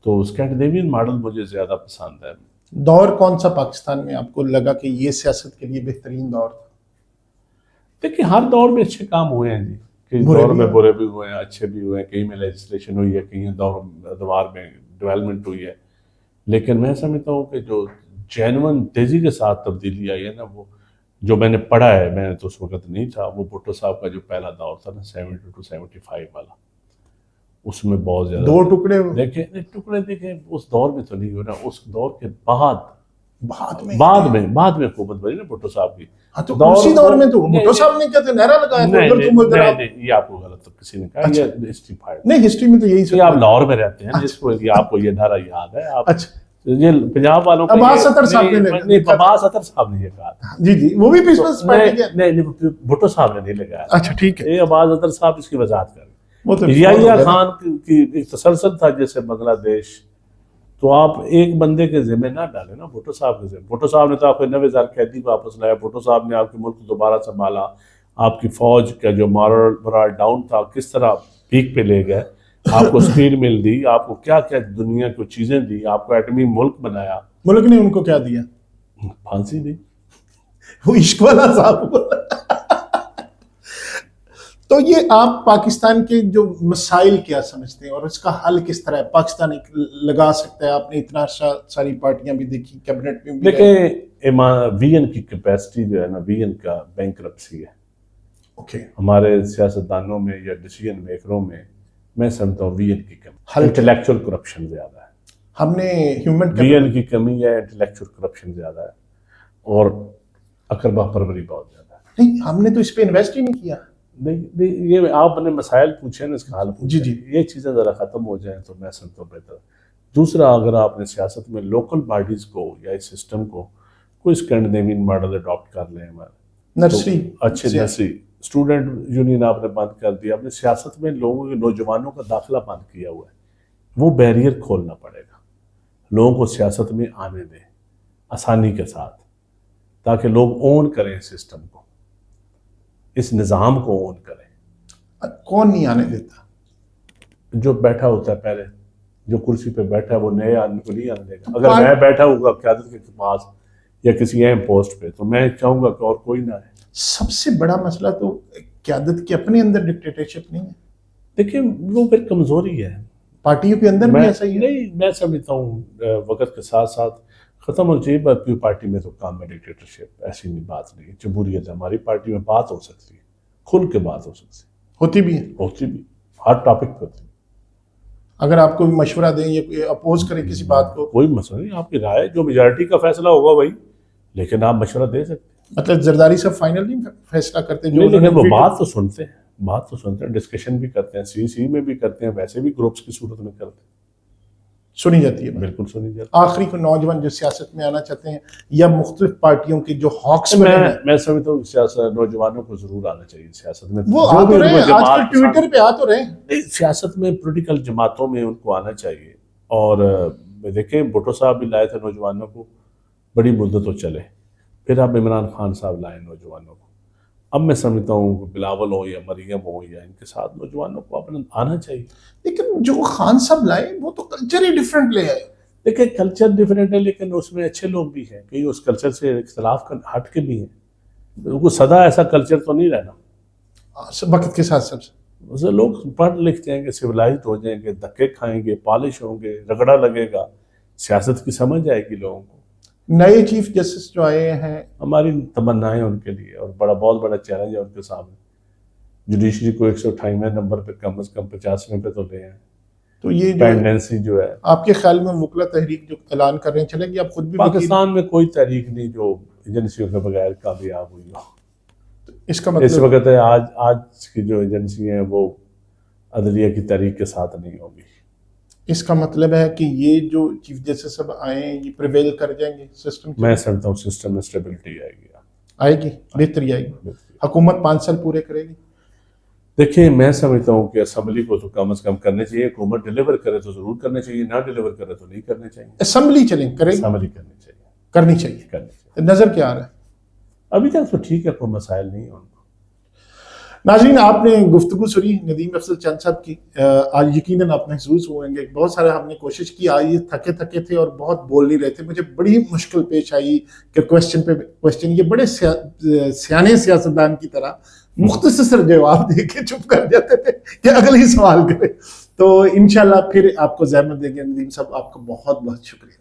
تو اسکینڈینیوین ماڈل مجھے زیادہ پسند ہے. دور کون سا پاکستان میں آپ کو لگا کہ یہ سیاست کے لیے بہترین دور تھا؟ دیکھیں ہر دور میں اچھے کام ہوئے ہیں جی، کئی دور میں برے بھی ہوئے ہیں، اچھے بھی ہوئے ہیں، کہیں میں لیجسلیشن ہوئی ہے، کہیں ادوار میں ڈیولپمنٹ ہوئی ہے. لیکن میں سمجھتا ہوں کہ جو جینون تیزی کے ساتھ تبدیلی آئی ہے نا، وہ جو میں نے پڑھا ہے، میں نے تو اس وقت نہیں تھا، وہ بھٹو صاحب کا جو پہلا دور تھا نا 70 to 75 والا، اس میں بہت زیادہ 2 ٹکڑے دیکھیں اس دور میں تو نہیں ہو رہا. اس دور کے بعد میں حکومت بنی نا بھٹو صاحب کی. ہاں تو اسی دور میں تو بھٹو صاحب نے کہتے نعرہ لگایا تھا ادھر تم ادھر آپ. نہیں یہ آپ کو غلط کسی نے کہا، یہ ہسٹری فائر. نہیں ہسٹری میں تو یہی یہ آپ لاہور میں رہتے ہیں جس کو آپ کو یہ نعرہ یاد ہے. آپ اچھا یہ پنجاب والوں کو عباس اطہر صاحب نے نہیں، عباس اطہر صاحب نے یہ کہا تھا. جی وہ بھی پیپلز پارٹی کے. نہیں بھٹو صاحب نے نہیں لگایا. اچھا ٹھیک ہے. یہ عباس اطہر صاحب اس کی وضاحت کر وہ تو ضیاء خان کی ایک تسلسل تھا جیسے بنگلہ دیش، تو آپ ایک بندے کے ذمہ نہ ڈالیں نا بھٹو صاحب کے ذمہ. بھٹو صاحب نے تو آپ کو 90,000 قیدی واپس لایا. بھٹو صاحب نے آپ کے ملک کو دوبارہ سنبھالا. آپ کی فوج کا جو مورال ڈاؤن تھا کس طرح پیک پہ لے گئے. آپ کو اسٹیل مل دی، آپ کو کیا کیا دنیا کو چیزیں دی، آپ کو ایٹمی ملک بنایا. ملک نے ان کو کیا دیا؟ پھانسی دی. وہ عشق والا صاحب. تو یہ آپ پاکستان کے جو مسائل کیا سمجھتے ہیں اور اس کا حل کس طرح ہے؟ پاکستان ایک لگا سکتا ہے؟ آپ نے اتنا ساری پارٹیاں بھی دیکھی، کیبنٹ میں بھی. دیکھیں وی این کی کیپیسٹی جو ہے نا، وی این کا بینکرپسی ہے. اوکے ہمارے سیاستدانوں میں یا ڈیسیژن میکروں میں سمجھتا ہوں وی این کی کمی، انٹلیکچوئل کرپشن زیادہ ہے. ہم نے ہیومن وی این کی کمی ہے، انٹلیکچوئل کرپشن زیادہ ہے، اور اقربا پروری بہت زیادہ ہے. نہیں ہم نے تو اس پہ انویسٹ ہی نہیں کیا. نہیں یہ آپ نے مسائل پوچھے نا، اس کا حل پوچھے. جی یہ چیزیں ذرا ختم ہو جائیں تو میں سمجھتا ہوں بہتر. دوسرا، اگر آپ نے سیاست میں لوکل باڈیز کو یا اس سسٹم کو کوئی اسکینڈینیوین ماڈل اڈاپٹ کر لیں، نرسری اچھے نرسری اسٹوڈنٹ یونین آپ نے بند کر دیا. آپ نے سیاست میں لوگوں کے نوجوانوں کا داخلہ بند کیا ہوا ہے. وہ بیریئر کھولنا پڑے گا. لوگوں کو سیاست میں آنے دیں آسانی کے ساتھ، تاکہ لوگ اون کریں سسٹم کو، اس نظام کو اون کریں. کون نہیں آنے دیتا؟ جو بیٹھا ہوتا ہے پہلے، جو کرسی پہ بیٹھا ہے، وہ نئے آدمی کو نہیں آنے دے گا. اگر میں بیٹھا ہوں گا قیادت کے پاس یا کسی اہم پوسٹ پہ، تو میں چاہوں گا کہ اور کوئی نہ آئے. سب سے بڑا مسئلہ تو قیادت کے اپنے اندر ڈکٹیٹرشپ نہیں ہے. دیکھیں وہ پھر کمزوری ہے. پارٹیوں کے اندر بھی ایسا ہی ہے. نہیں میں سمجھتا ہوں وقت کے ساتھ ساتھ ختم ہو چاہیے. بات کوئی پارٹی میں تو کام ہے ڈکٹیٹرشپ، ایسی نہیں بات نہیں. جمہوریت ہے ہماری پارٹی میں، بات ہو سکتی ہے، کھل کے بات ہو سکتی ہے. ہوتی بھی ہے. ہوتی بھی ہر ٹاپک پہ ہوتی ہے. اگر آپ کو مشورہ دیں یا اپوز کریں کسی بات کو، کوئی مسئلہ نہیں. آپ کی رائے جو میجارٹی کا فیصلہ ہوگا وہی، لیکن آپ مشورہ دے سکتے ہیں. مطلب زرداری صاحب فائنل نہیں فیصلہ کرتے؟ جو لیکن وہ بات تو سنتے ہیں، ڈسکشن بھی کرتے ہیں، سی میں بھی کرتے ہیں، ویسے بھی گروپس کی صورت میں کرتے ہیں. سنی جاتی ہے. بالکل سنی جاتی ہے. آخری کو نوجوان جو سیاست میں آنا چاہتے ہیں یا مختلف پارٹیوں کے جو ہاکس میں سمجھتا ہوں سیاست نوجوانوں کو ضرور آنا چاہیے سیاست میں. وہ آ تو رہے ہیں آج کل ٹویٹر پہ آ تو رہے ہیں. سیاست میں پولیٹیکل جماعتوں میں ان کو آنا چاہیے. اور دیکھیں بھٹو صاحب بھی لائے تھے نوجوانوں کو، بڑی مدت تو چلے. پھر اب عمران خان صاحب لائے نوجوانوں کو. اب میں سمجھتا ہوں بلاول ہو یا مریم ہو یا ان کے ساتھ نوجوانوں کو اپنا آنا چاہیے. لیکن جو خان صاحب لائے وہ تو کلچر ہی ڈیفرنٹ لے آئے. دیکھیں کلچر ڈیفرنٹ ہے، لیکن اس میں اچھے لوگ بھی ہیں، کہیں اس کلچر سے اختلاف ہٹ کے بھی ہیں. کوئی سدا ایسا کلچر تو نہیں رہنا. وقت کے ساتھ سب لوگ پڑھ لکھ جائیں گے، سویلائزڈ ہو جائیں گے، دھکے کھائیں گے، پالش ہوں گے، رگڑا لگے گا، سیاست کی سمجھ آئے گی لوگوں کو. نئے چیف جسٹس جو آئے ہیں، ہماری تمنائیں ان کے لیے، اور بہت بڑا چیلنج ہے ان کے سامنے. جوڈیشری کو 158 نمبر پہ کم از کم 85 پہ تو لے آئیں. تو یہ جو پینڈنسی جو ہے آپ کے خیال میں وکلا تحریک جو اعلان کر رہے ہیں چلے گی؟ آپ خود بھی پاکستان میں کوئی تحریک نہیں جو ایجنسیوں کے بغیر کامیاب ہوئی ہو. اس کا اس مطلب وقت ہے آج کی جو ایجنسی ہیں وہ عدلیہ کی تحریک کے ساتھ نہیں ہوگی. اس کا مطلب ہے کہ یہ جو چیف جسٹس سب آئے ہیں یہ پریویل کر جائیں گے سسٹم؟ میں سمجھتا ہوں سسٹم میں اسٹیبلٹی آئے گی. آئے گی، بہتری آئے گی. حکومت 5 سال پورے کرے گی. دیکھیں میں سمجھتا ہوں کہ اسمبلی کو تو کم از کم کرنے چاہیے. حکومت ڈیلیور کرے تو ضرور کرنے چاہیے, نہ ڈیلیور کرے تو نہیں کرنے چاہیے. اسمبلی چلیں کرے گی، اسمبلی کرنی چاہیے. کرنی چاہیے. نظر کیا آ رہا ہے؟ ابھی تک تو ٹھیک ہے, کوئی مسائل نہیں ہیں ان کو. ناظرین آپ نے گفتگو سنی ندیم افضل چند صاحب کی. آج یقیناً آپ محسوس ہوئیں گے بہت سارے ہم نے کوشش کی, آج یہ تھکے تھے اور بہت بول نہیں رہے تھے. مجھے بڑی مشکل پیش آئی کہ کویسچن پہ کویسچن, یہ بڑے سیانے سیاستدان کی طرح مختصر جواب دے کے چپ کر جاتے تھے کہ اگلی سوال کرے. تو انشاءاللہ پھر آپ کو زحمت دیں گے. ندیم صاحب آپ کا بہت بہت شکریہ.